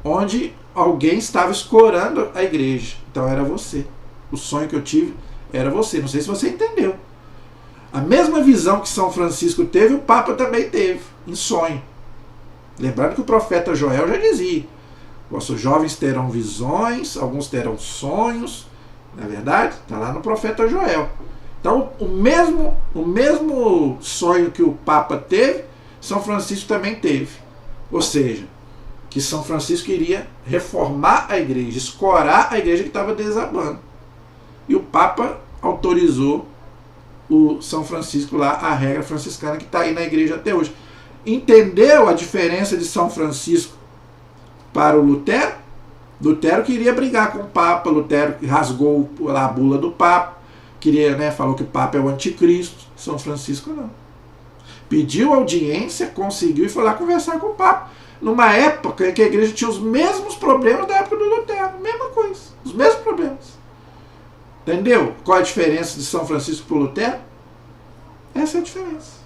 onde alguém estava escorando a igreja. Então era você. O sonho que eu tive era você. Não sei se você entendeu. A mesma visão que São Francisco teve, o Papa também teve, em sonho. Lembrando que o profeta Joel já dizia, vossos jovens terão visões, alguns terão sonhos. Não é verdade? Está lá no profeta Joel. Então, o mesmo sonho que o Papa teve, São Francisco também teve. Ou seja, que São Francisco iria reformar a igreja, escorar a igreja que estava desabando. E o Papa autorizou o São Francisco lá, a regra franciscana que está aí na igreja até hoje. Entendeu a diferença de São Francisco para o Lutero? Lutero queria brigar com o Papa, Lutero rasgou a bula do Papa, queria, né, falou que o Papa é o anticristo. São Francisco não. Pediu audiência, conseguiu e foi lá conversar com o Papa. Numa época em que a igreja tinha os mesmos problemas da época do Lutero. Mesma coisa, os mesmos problemas. Entendeu? Qual a diferença de São Francisco para o Lutero? Essa é a diferença.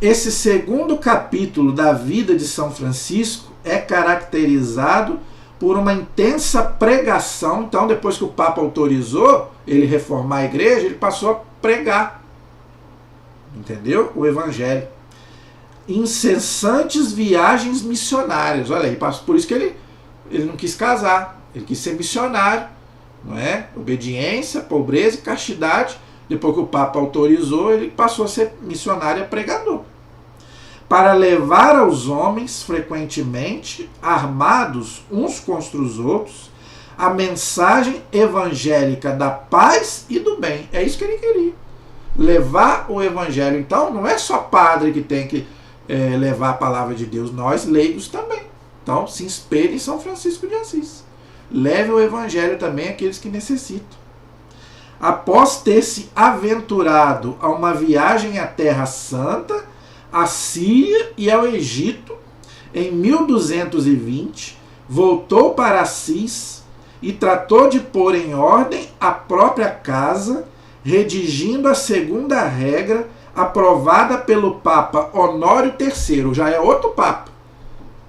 Esse segundo capítulo da vida de São Francisco é caracterizado por uma intensa pregação. Então, depois que o Papa autorizou ele reformar a igreja, ele passou a pregar. Entendeu? O Evangelho. Incessantes viagens missionárias. Olha aí, por isso que ele não quis casar. Ele quis ser missionário. Não é? Obediência, pobreza e castidade. Depois que o Papa autorizou, ele passou a ser missionário e pregador. Para levar aos homens, frequentemente, armados uns contra os outros, a mensagem evangélica da paz e do bem. É isso que ele queria. Levar o evangelho. Então, não é só padre que tem que levar a palavra de Deus, nós leigos também. Então, se espelhe em São Francisco de Assis. Leve o evangelho também àqueles que necessitam. Após ter se aventurado a uma viagem à Terra Santa, à Síria e ao Egito, em 1220, voltou para Assis e tratou de pôr em ordem a própria casa, redigindo a segunda regra aprovada pelo Papa Honório III. Já é outro Papa.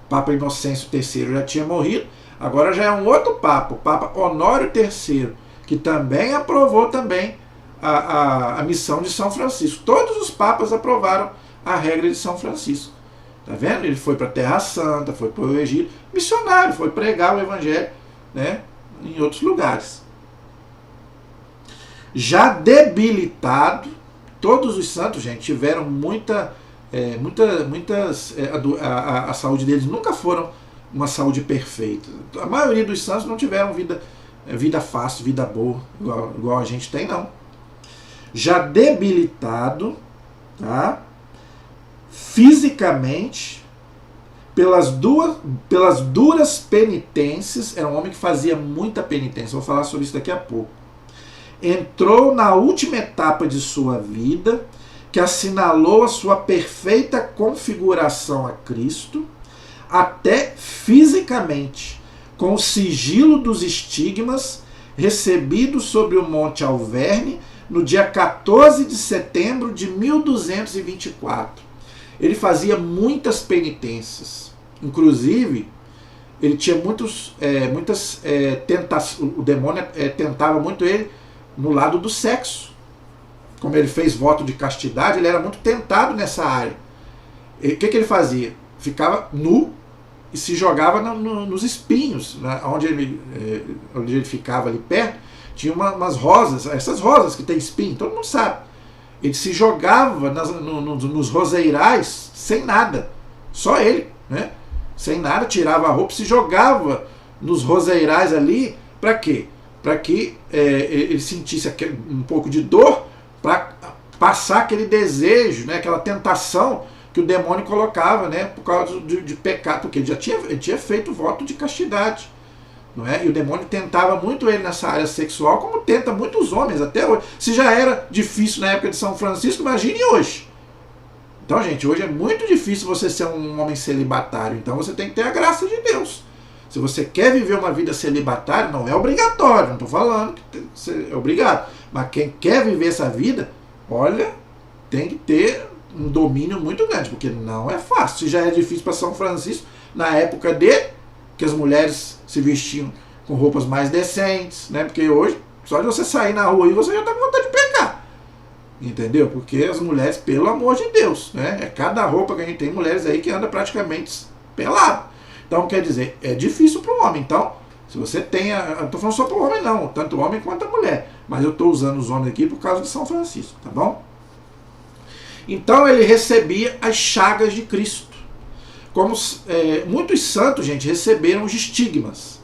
O Papa Inocêncio III já tinha morrido, agora já é um outro Papa, o Papa Honório III, que também aprovou também a missão de São Francisco. Todos os papas aprovaram a regra de São Francisco. Tá vendo? Ele foi para a Terra Santa, foi para o Egito, missionário, foi pregar o Evangelho, né, em outros lugares. Já debilitado, todos os santos, gente, tiveram a saúde deles nunca foram uma saúde perfeita. A maioria dos santos não tiveram vida fácil, vida boa, igual a gente tem, não. Já debilitado, tá? Fisicamente, pelas duras penitências, era um homem que fazia muita penitência, vou falar sobre isso daqui a pouco. Entrou na última etapa de sua vida, que assinalou a sua perfeita configuração a Cristo, até fisicamente, com o sigilo dos estigmas recebidos sobre o Monte Alverne no dia 14 de setembro de 1224. Ele fazia muitas penitências. Inclusive, ele tinha muitas tentações. O demônio tentava muito ele no lado do sexo. Como ele fez voto de castidade, ele era muito tentado nessa área. O que ele fazia? Ficava nu e se jogava nos espinhos, né? onde ele ficava ali perto, tinha umas rosas, essas rosas que tem espinho, todo mundo sabe. Ele se jogava nos roseirais sem nada, só ele, né? Sem nada, tirava a roupa, se jogava nos roseirais ali, para quê? Para que ele sentisse um pouco de dor, para passar aquele desejo, né, aquela tentação que o demônio colocava, né, por causa de pecado, porque ele tinha feito voto de castidade. Não é? E o demônio tentava muito ele nessa área sexual, como tenta muitos homens até hoje. Se já era difícil na época de São Francisco, imagine hoje. Então, gente, hoje é muito difícil você ser um homem celibatário. Então você tem que ter a graça de Deus. Se você quer viver uma vida celibatária, não é obrigatório, não estou falando que é obrigado. Mas quem quer viver essa vida, olha, tem que ter um domínio muito grande, porque não é fácil. Se já é difícil para São Francisco, na época dele, que as mulheres se vestiam com roupas mais decentes, né? Porque hoje, só de você sair na rua aí, você já está com vontade de pecar. Entendeu? Porque as mulheres, pelo amor de Deus, né? É cada roupa que a gente tem, mulheres aí que andam praticamente pelado. Então, quer dizer, é difícil para o homem. Então, se você tem... Eu não estou falando só para o homem, não. Tanto o homem quanto a mulher. Mas eu estou usando os homens aqui por causa de São Francisco, tá bom? Então, ele recebia as chagas de Cristo. Como muitos santos, gente, receberam os estigmas,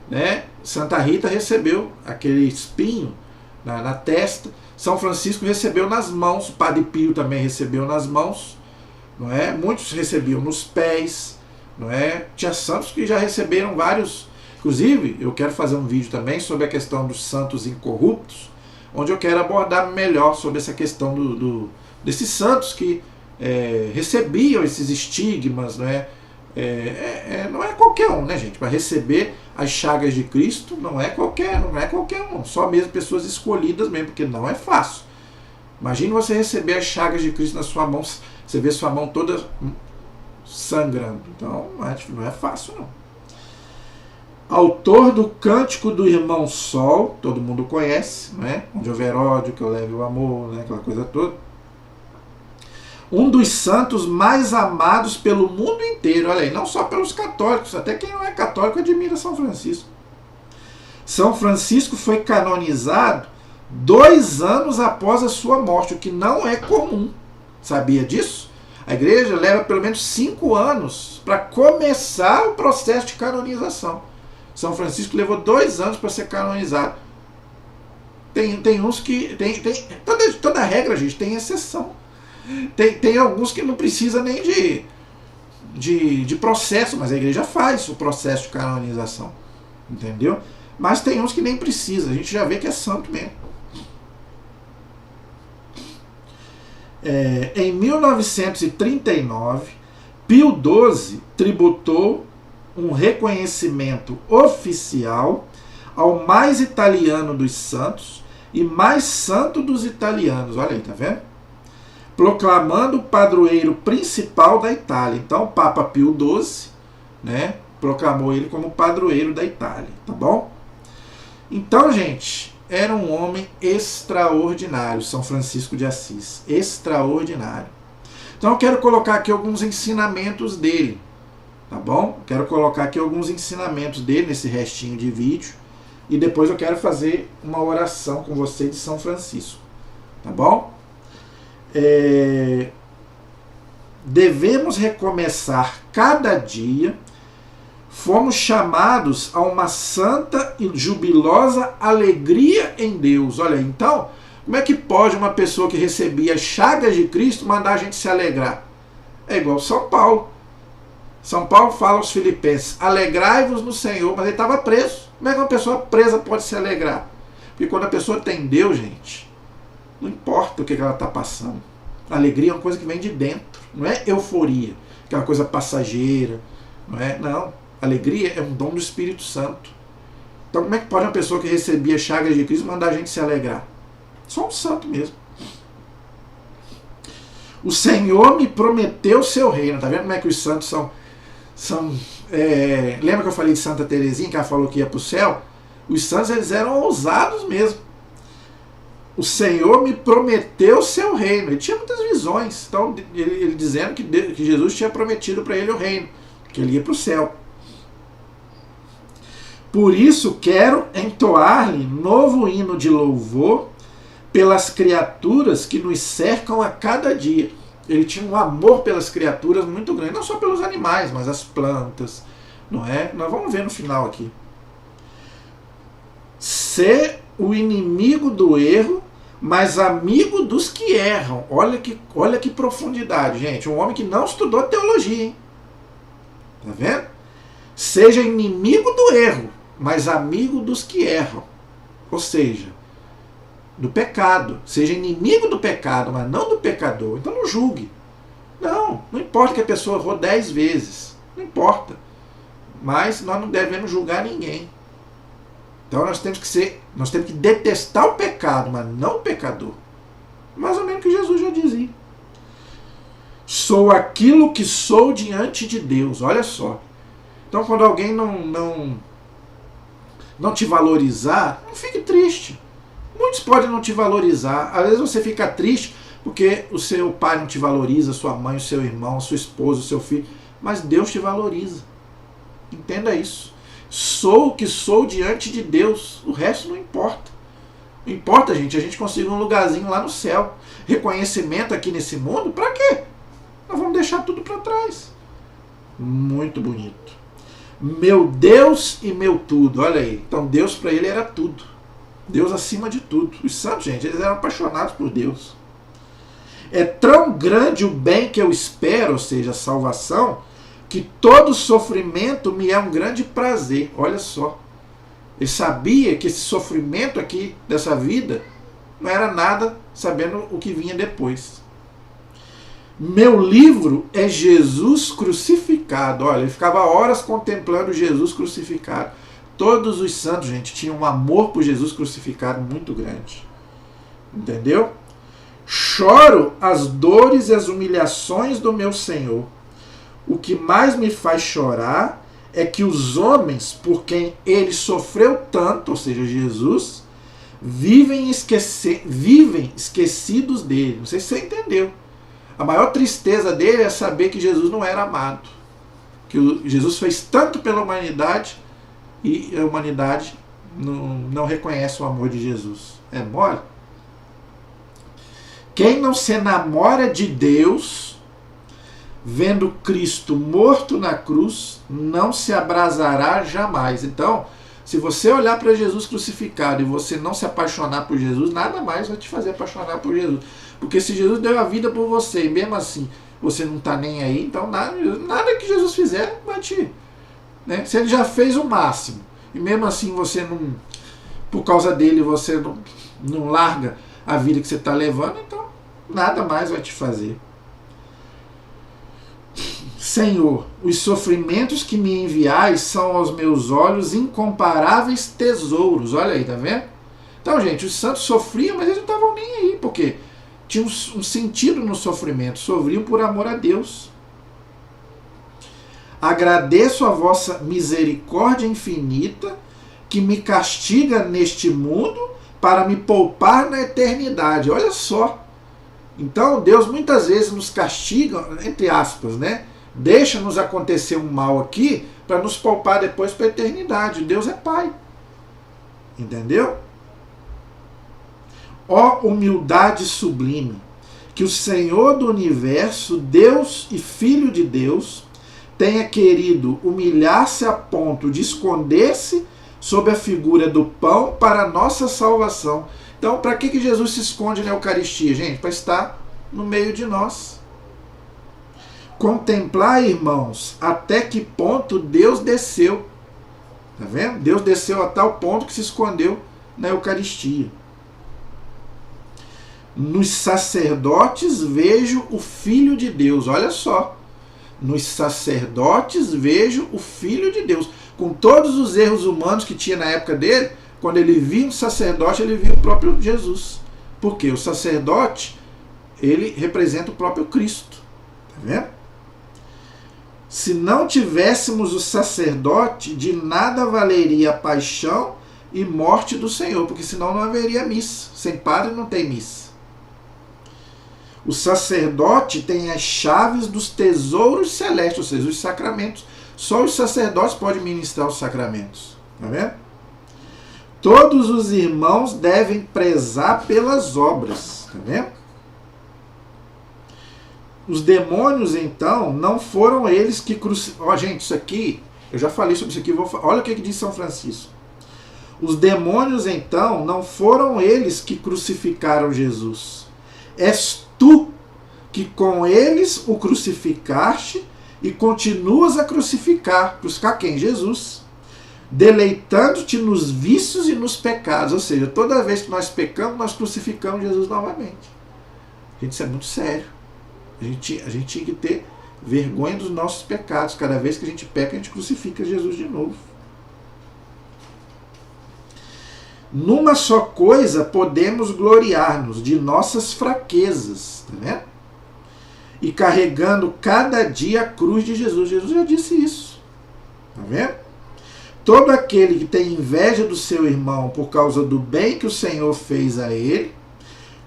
né? Santa Rita recebeu aquele espinho na testa. São Francisco recebeu nas mãos. O Padre Pio também recebeu nas mãos, não é? Muitos recebiam nos pés, não é? Tinha santos que já receberam vários. Inclusive, eu quero fazer um vídeo também sobre a questão dos santos incorruptos, onde eu quero abordar melhor sobre essa questão desses santos que recebiam esses estigmas, né? Não é qualquer um, né, gente? Para receber as chagas de Cristo não é qualquer um, só mesmo pessoas escolhidas mesmo, porque não é fácil. Imagine você receber as chagas de Cristo na sua mão, você vê sua mão toda sangrando. Então não é fácil, não. Autor do Cântico do Irmão Sol, todo mundo conhece, né? Onde houver ódio, que eu leve o amor, né? Aquela coisa toda. Um dos santos mais amados pelo mundo inteiro, olha aí, não só pelos católicos, até quem não é católico admira São Francisco. São Francisco foi canonizado 2 anos após a sua morte, o que não é comum. Sabia disso? A igreja leva pelo menos 5 anos para começar o processo de canonização. São Francisco levou 2 anos para ser canonizado. Tem uns que... Toda regra, gente, tem exceção. Tem alguns que não precisa nem de processo, mas a igreja faz o processo de canonização. Entendeu? Mas tem uns que nem precisa, a gente já vê que é santo mesmo. Em 1939, Pio XII tributou um reconhecimento oficial ao mais italiano dos santos e mais santo dos italianos. Olha aí, tá vendo? Proclamando o padroeiro principal da Itália. Então, o Papa Pio XII, né, proclamou ele como padroeiro da Itália, tá bom? Então, gente, era um homem extraordinário, São Francisco de Assis, extraordinário. Então, eu quero colocar aqui alguns ensinamentos dele, tá bom? Quero colocar aqui alguns ensinamentos dele nesse restinho de vídeo e depois eu quero fazer uma oração com você de São Francisco, tá bom? Devemos recomeçar cada dia. Fomos chamados a uma santa e jubilosa alegria em Deus. Olha, então, como é que pode uma pessoa que recebia as chagas de Cristo mandar a gente se alegrar? É igual São Paulo. São Paulo fala aos filipenses, alegrai-vos no Senhor, mas ele estava preso. Como é que uma pessoa presa pode se alegrar? Porque quando a pessoa tem Deus, gente, não importa o que ela está passando. A alegria é uma coisa que vem de dentro. Não é euforia, aquela coisa passageira. Não é? Não. Alegria é um dom do Espírito Santo. Então como é que pode uma pessoa que recebia chagas de Cristo mandar a gente se alegrar? Só um santo mesmo. O Senhor me prometeu o seu reino. Tá vendo como é que os santos são lembra que eu falei de Santa Teresinha, que ela falou que ia para o céu? Os santos, eles eram ousados mesmo. O Senhor me prometeu o seu reino. Ele tinha muitas visões. Então, ele dizendo que Jesus tinha prometido para ele o reino, que ele ia para o céu. Por isso, quero entoar-lhe novo hino de louvor pelas criaturas que nos cercam a cada dia. Ele tinha um amor pelas criaturas muito grande. Não só pelos animais, mas as plantas. Não é? Nós vamos ver no final aqui. ser o inimigo do erro, mas amigo dos que erram. Olha que profundidade, gente. Um homem que não estudou teologia, hein? Tá vendo? Seja inimigo do erro, mas amigo dos que erram. Ou seja, do pecado. Seja inimigo do pecado, mas não do pecador. Então não julgue. Não importa que a pessoa errou 10 vezes. Não importa. Mas nós não devemos julgar ninguém. Então nós temos que detestar o pecado, mas não o pecador. Mais ou menos o que Jesus já dizia. Sou aquilo que sou diante de Deus. Olha só. Então quando alguém não te valorizar, não fique triste. Muitos podem não te valorizar. Às vezes você fica triste porque o seu pai não te valoriza, sua mãe, o seu irmão, a sua esposa, o seu filho. Mas Deus te valoriza. Entenda isso. Sou o que sou diante de Deus. O resto não importa. Não importa, gente, a gente conseguir um lugarzinho lá no céu. Reconhecimento aqui nesse mundo, para quê? Nós vamos deixar tudo para trás. Muito bonito. Meu Deus e meu tudo. Olha aí. Então Deus para ele era tudo. Deus acima de tudo. Os santos, gente, eles eram apaixonados por Deus. É tão grande o bem que eu espero, ou seja, a salvação, que todo sofrimento me é um grande prazer. Olha só. Ele sabia que esse sofrimento aqui dessa vida não era nada, sabendo o que vinha depois. Meu livro é Jesus crucificado. Olha, ele ficava horas contemplando Jesus crucificado. Todos os santos, gente, tinham um amor por Jesus crucificado muito grande. Entendeu? Choro as dores e as humilhações do meu Senhor. O que mais me faz chorar é que os homens por quem ele sofreu tanto, ou seja, Jesus, vivem esquecidos dele. Não sei se você entendeu. A maior tristeza dele é saber que Jesus não era amado. Que Jesus fez tanto pela humanidade e a humanidade não reconhece o amor de Jesus. É mole? Quem não se enamora de Deus, vendo Cristo morto na cruz, não se abrasará jamais. Então, se você olhar para Jesus crucificado e você não se apaixonar por Jesus, nada mais vai te fazer apaixonar por Jesus. Porque se Jesus deu a vida por você e mesmo assim você não está nem aí, então nada que Jesus fizer vai te... Né? Se ele já fez o máximo e mesmo assim você não... Por causa dele você não larga a vida que você está levando, então nada mais vai te fazer. Senhor, os sofrimentos que me enviais são aos meus olhos incomparáveis tesouros. Olha aí, tá vendo? Então, gente, os santos sofriam, mas eles não estavam nem aí, porque tinha um sentido no sofrimento. Sofriam por amor a Deus. Agradeço a vossa misericórdia infinita, que me castiga neste mundo para me poupar na eternidade. Olha só. Então, Deus muitas vezes nos castiga, entre aspas, né? Deixa-nos acontecer um mal aqui para nos poupar depois para a eternidade. Deus é Pai. Entendeu? Ó humildade sublime, que o Senhor do Universo, Deus e Filho de Deus, tenha querido humilhar-se a ponto de esconder-se sob a figura do pão para a nossa salvação. Então, para que Jesus se esconde na Eucaristia, gente? Para estar no meio de nós. Contemplar, irmãos, até que ponto Deus desceu. Tá vendo? Deus desceu a tal ponto que se escondeu na Eucaristia. Nos sacerdotes vejo o Filho de Deus. Olha só. Nos sacerdotes vejo o Filho de Deus. Com todos os erros humanos que tinha na época dele, quando ele via um sacerdote, ele via o próprio Jesus. Porque o sacerdote, ele representa o próprio Cristo. Tá vendo? Se não tivéssemos o sacerdote, de nada valeria a paixão e morte do Senhor, porque senão não haveria missa. Sem padre não tem missa. O sacerdote tem as chaves dos tesouros celestes, ou seja, os sacramentos. Só os sacerdotes podem ministrar os sacramentos. Tá vendo? Todos os irmãos devem prezar pelas obras. Tá vendo? Os demônios, então, não foram eles que crucificaram. Ó, gente, isso aqui, eu já falei sobre isso aqui. Olha o que diz São Francisco. Os demônios, então, não foram eles que crucificaram Jesus. És tu que com eles o crucificaste e continuas a crucificar. Crucificar quem? Jesus. Deleitando-te nos vícios e nos pecados. Ou seja, toda vez que nós pecamos, nós crucificamos Jesus novamente. Gente, isso é muito sério. A gente tinha que ter vergonha dos nossos pecados. Cada vez que a gente peca, a gente crucifica Jesus de novo. Numa só coisa podemos gloriar-nos, de nossas fraquezas. Tá vendo? E carregando cada dia a cruz de Jesus. Jesus já disse isso. Tá vendo? Todo aquele que tem inveja do seu irmão por causa do bem que o Senhor fez a ele,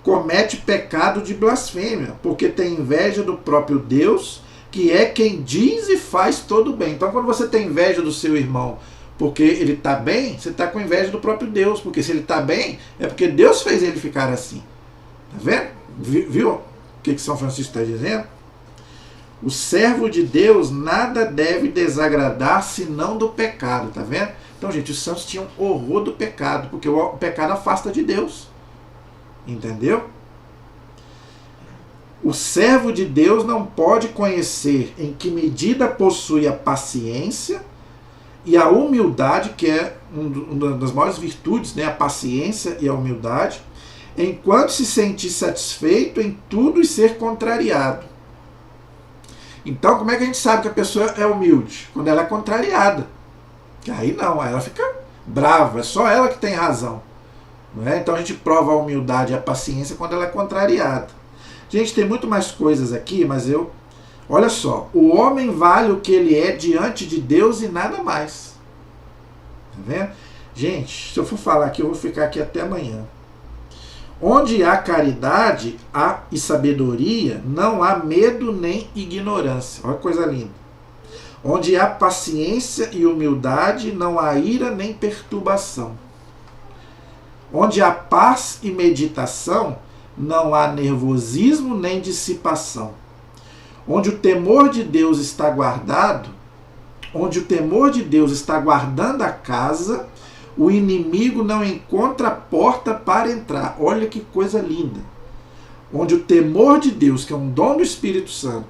comete pecado de blasfêmia, porque tem inveja do próprio Deus, que é quem diz e faz todo o bem. Então, quando você tem inveja do seu irmão porque ele está bem, você está com inveja do próprio Deus, porque se ele está bem, é porque Deus fez ele ficar assim. Tá vendo? Viu o que São Francisco está dizendo? O servo de Deus nada deve desagradar senão do pecado, tá vendo? Então, gente, os santos tinham horror do pecado, porque o pecado afasta de Deus. Entendeu? O servo de Deus não pode conhecer em que medida possui a paciência e a humildade, que é uma das maiores virtudes, né? A paciência e a humildade, enquanto se sentir satisfeito em tudo e ser contrariado. Então, como é que a gente sabe que a pessoa é humilde? Quando ela é contrariada. Aí não, aí ela fica brava, é só ela que tem razão. Não é? Então a gente prova a humildade e a paciência quando ela é contrariada. Gente, tem muito mais coisas aqui, mas olha só, o homem vale o que ele é diante de Deus e nada mais. Tá vendo? Gente, se eu for falar aqui, eu vou ficar aqui até amanhã. Onde há caridade e sabedoria, não há medo nem ignorância. Olha que coisa linda. Onde há paciência e humildade, não há ira nem perturbação. Onde há paz e meditação, não há nervosismo nem dissipação. Onde o temor de Deus está guardado, onde o temor de Deus está guardando a casa, o inimigo não encontra porta para entrar. Olha que coisa linda. Onde o temor de Deus, que é um dom do Espírito Santo,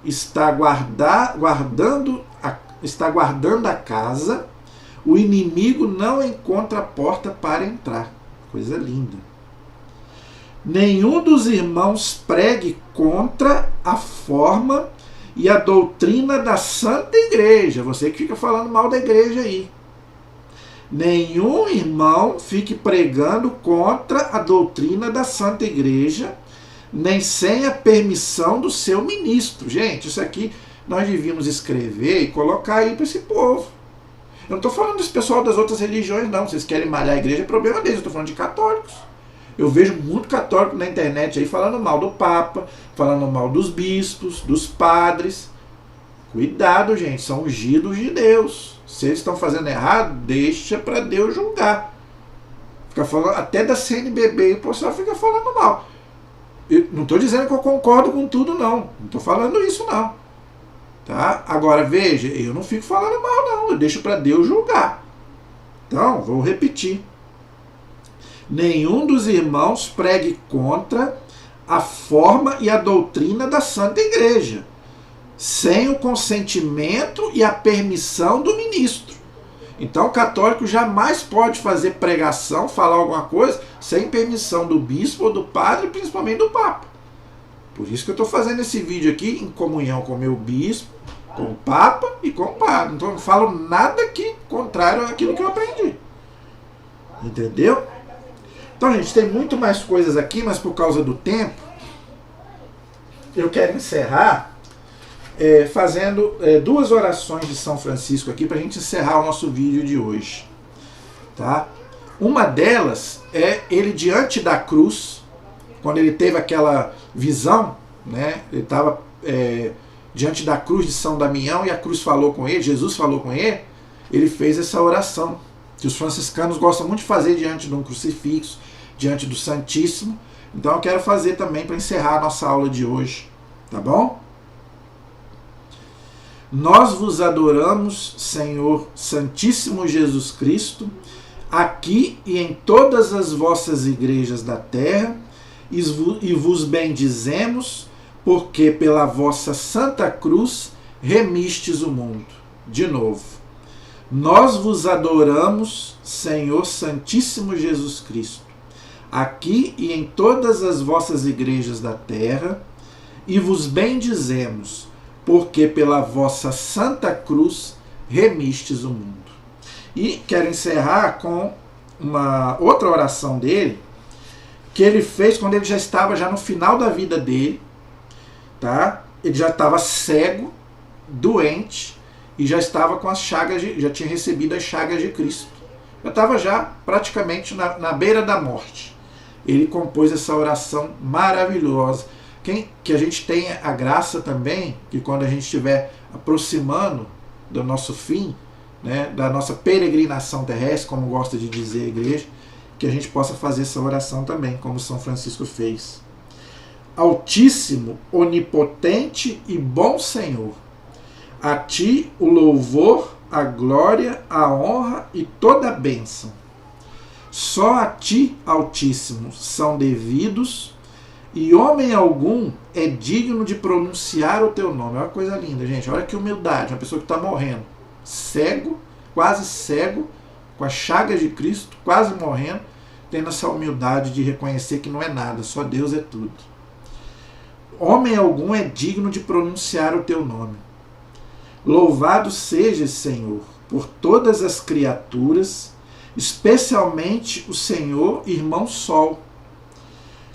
está guardando a casa, o inimigo não encontra porta para entrar. Coisa linda. Nenhum dos irmãos pregue contra a forma e a doutrina da Santa Igreja. Você que fica falando mal da igreja aí. Nenhum irmão fique pregando contra a doutrina da Santa Igreja, nem sem a permissão do seu ministro. Gente, isso aqui nós devíamos escrever e colocar aí para esse povo. Eu não estou falando desse pessoal das outras religiões, não. Vocês querem malhar a igreja, é problema deles. Eu estou falando de católicos. Eu vejo muito católico na internet aí falando mal do Papa, falando mal dos bispos, dos padres. Cuidado, gente, são ungidos de Deus. Se eles estão fazendo errado, deixa para Deus julgar. Fica falando, até da CNBB o pessoal fica falando mal. Eu não estou dizendo que eu concordo com tudo, não. Não estou falando isso, não. Tá? Agora, veja, eu não fico falando mal, não. Eu deixo para Deus julgar. Então, vou repetir. Nenhum dos irmãos pregue contra a forma e a doutrina da Santa Igreja, sem o consentimento e a permissão do ministro. Então o católico jamais pode fazer pregação, falar alguma coisa, sem permissão do bispo ou do padre, principalmente do Papa. Por isso que eu estou fazendo esse vídeo aqui em comunhão com o meu bispo, com o Papa e com o padre. Então eu não falo nada aqui contrário àquilo que eu aprendi. Entendeu? Então, gente, tem muito mais coisas aqui, mas por causa do tempo, eu quero encerrar fazendo duas orações de São Francisco aqui para a gente encerrar o nosso vídeo de hoje. Tá? Uma delas é ele diante da cruz, quando ele teve aquela visão, né? Ele estava diante da cruz de São Damião e a cruz falou com ele, Jesus falou com ele, ele fez essa oração, que os franciscanos gostam muito de fazer diante de um crucifixo, diante do Santíssimo. Então eu quero fazer também para encerrar a nossa aula de hoje. Tá bom? Nós vos adoramos, Senhor Santíssimo Jesus Cristo, aqui e em todas as vossas igrejas da terra, e vos bendizemos, porque pela vossa santa cruz remistes o mundo. De novo, nós vos adoramos, Senhor Santíssimo Jesus Cristo, aqui e em todas as vossas igrejas da terra, e vos bendizemos, porque pela vossa santa cruz remistes o mundo. E quero encerrar com uma outra oração dele, que ele fez quando ele já estava no final da vida dele, tá? Ele já estava cego, doente, e já estava com as chagas, já tinha recebido as chagas de Cristo. Já estava praticamente na beira da morte. Ele compôs essa oração maravilhosa. Que a gente tenha a graça também, que quando a gente estiver aproximando do nosso fim, né, da nossa peregrinação terrestre, como gosta de dizer a igreja, que a gente possa fazer essa oração também, como São Francisco fez. Altíssimo, onipotente e bom Senhor, a ti o louvor, a glória, a honra e toda a bênção. Só a ti, Altíssimo, são devidos, e homem algum é digno de pronunciar o teu nome. Olha que coisa linda, gente. Olha que humildade. Uma pessoa que está morrendo, cego, quase cego, com as chagas de Cristo, quase morrendo, tendo essa humildade de reconhecer que não é nada, só Deus é tudo. Homem algum é digno de pronunciar o teu nome. Louvado sejas, Senhor, por todas as criaturas, especialmente o Senhor, irmão Sol,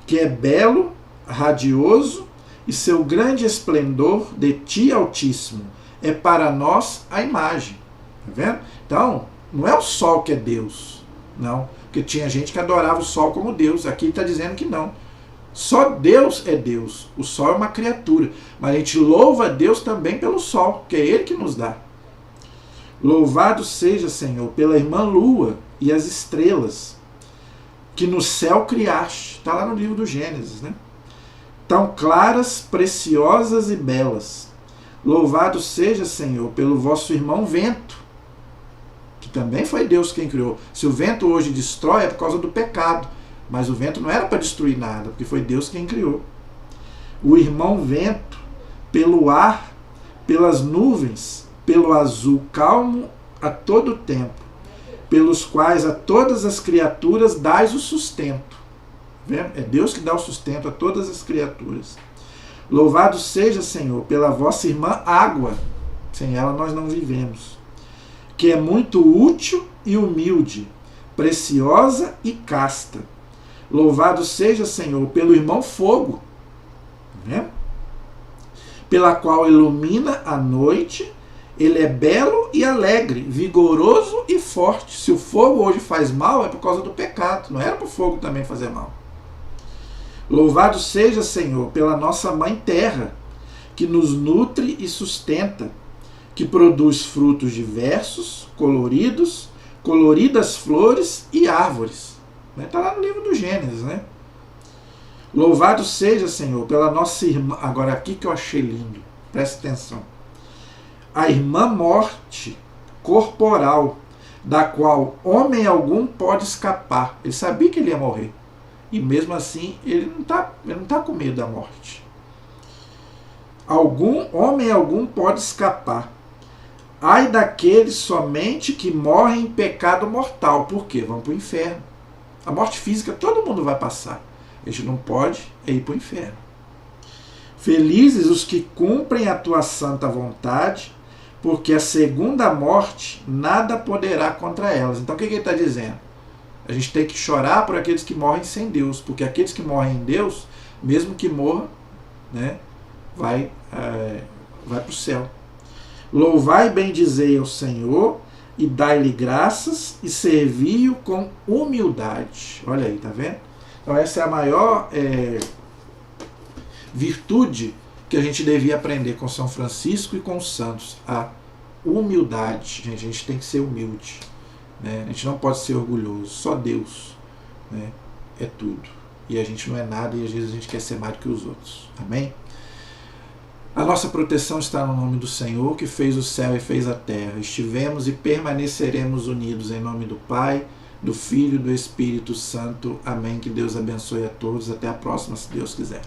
que é belo, radioso, e seu grande esplendor de ti, Altíssimo, é para nós a imagem. Tá vendo? Então, não é o sol que é Deus, não. Porque tinha gente que adorava o sol como Deus. Aqui está dizendo que não. Só Deus é Deus. O sol é uma criatura. Mas a gente louva a Deus também pelo sol, que é Ele que nos dá. Louvado seja, Senhor, pela irmã Lua e as estrelas, que no céu criaste. Está lá no livro do Gênesis, né? Tão claras, preciosas e belas. Louvado seja, Senhor, pelo vosso irmão vento, que também foi Deus quem criou. Se o vento hoje destrói é por causa do pecado, mas o vento não era para destruir nada, porque foi Deus quem criou. O irmão vento, pelo ar, pelas nuvens, pelo azul calmo a todo tempo, pelos quais a todas as criaturas dás o sustento. Vendo? É Deus que dá o sustento a todas as criaturas. Louvado seja, Senhor, pela vossa irmã água, sem ela nós não vivemos, que é muito útil e humilde, preciosa e casta. Louvado seja, Senhor, pelo irmão fogo, né? Pela qual ilumina a noite. Ele é belo e alegre, vigoroso e forte. Se o fogo hoje faz mal, é por causa do pecado. Não era para o fogo também fazer mal. Louvado seja, Senhor, pela nossa Mãe Terra, que nos nutre e sustenta, que produz frutos diversos, coloridos, coloridas flores e árvores. Está lá no livro do Gênesis, né? Louvado seja, Senhor, pela nossa irmã. Agora aqui que eu achei lindo, presta atenção. A irmã morte corporal, da qual homem algum pode escapar. Ele sabia que ele ia morrer. E mesmo assim, ele não tá com medo da morte. Homem algum pode escapar. Ai daqueles somente que morrem em pecado mortal. Por quê? Vão para o inferno. A morte física todo mundo vai passar. A gente não pode ir para o inferno. Felizes os que cumprem a tua santa vontade, porque a segunda morte nada poderá contra elas. Então o que ele está dizendo? A gente tem que chorar por aqueles que morrem sem Deus, porque aqueles que morrem em Deus, mesmo que morra, né, vai para o céu. Louvai e bendizei ao Senhor, e dai-lhe graças, e servi-o com humildade. Olha aí, tá vendo? Então essa é a maior virtude que a gente devia aprender com São Francisco e com os santos, a humildade. Gente, a gente tem que ser humilde, né? A gente não pode ser orgulhoso, só Deus, né, é tudo. E a gente não é nada, e às vezes a gente quer ser mais do que os outros. Amém? A nossa proteção está no nome do Senhor, que fez o céu e fez a terra. Estivemos e permaneceremos unidos em nome do Pai, do Filho e do Espírito Santo. Amém. Que Deus abençoe a todos. Até a próxima, se Deus quiser.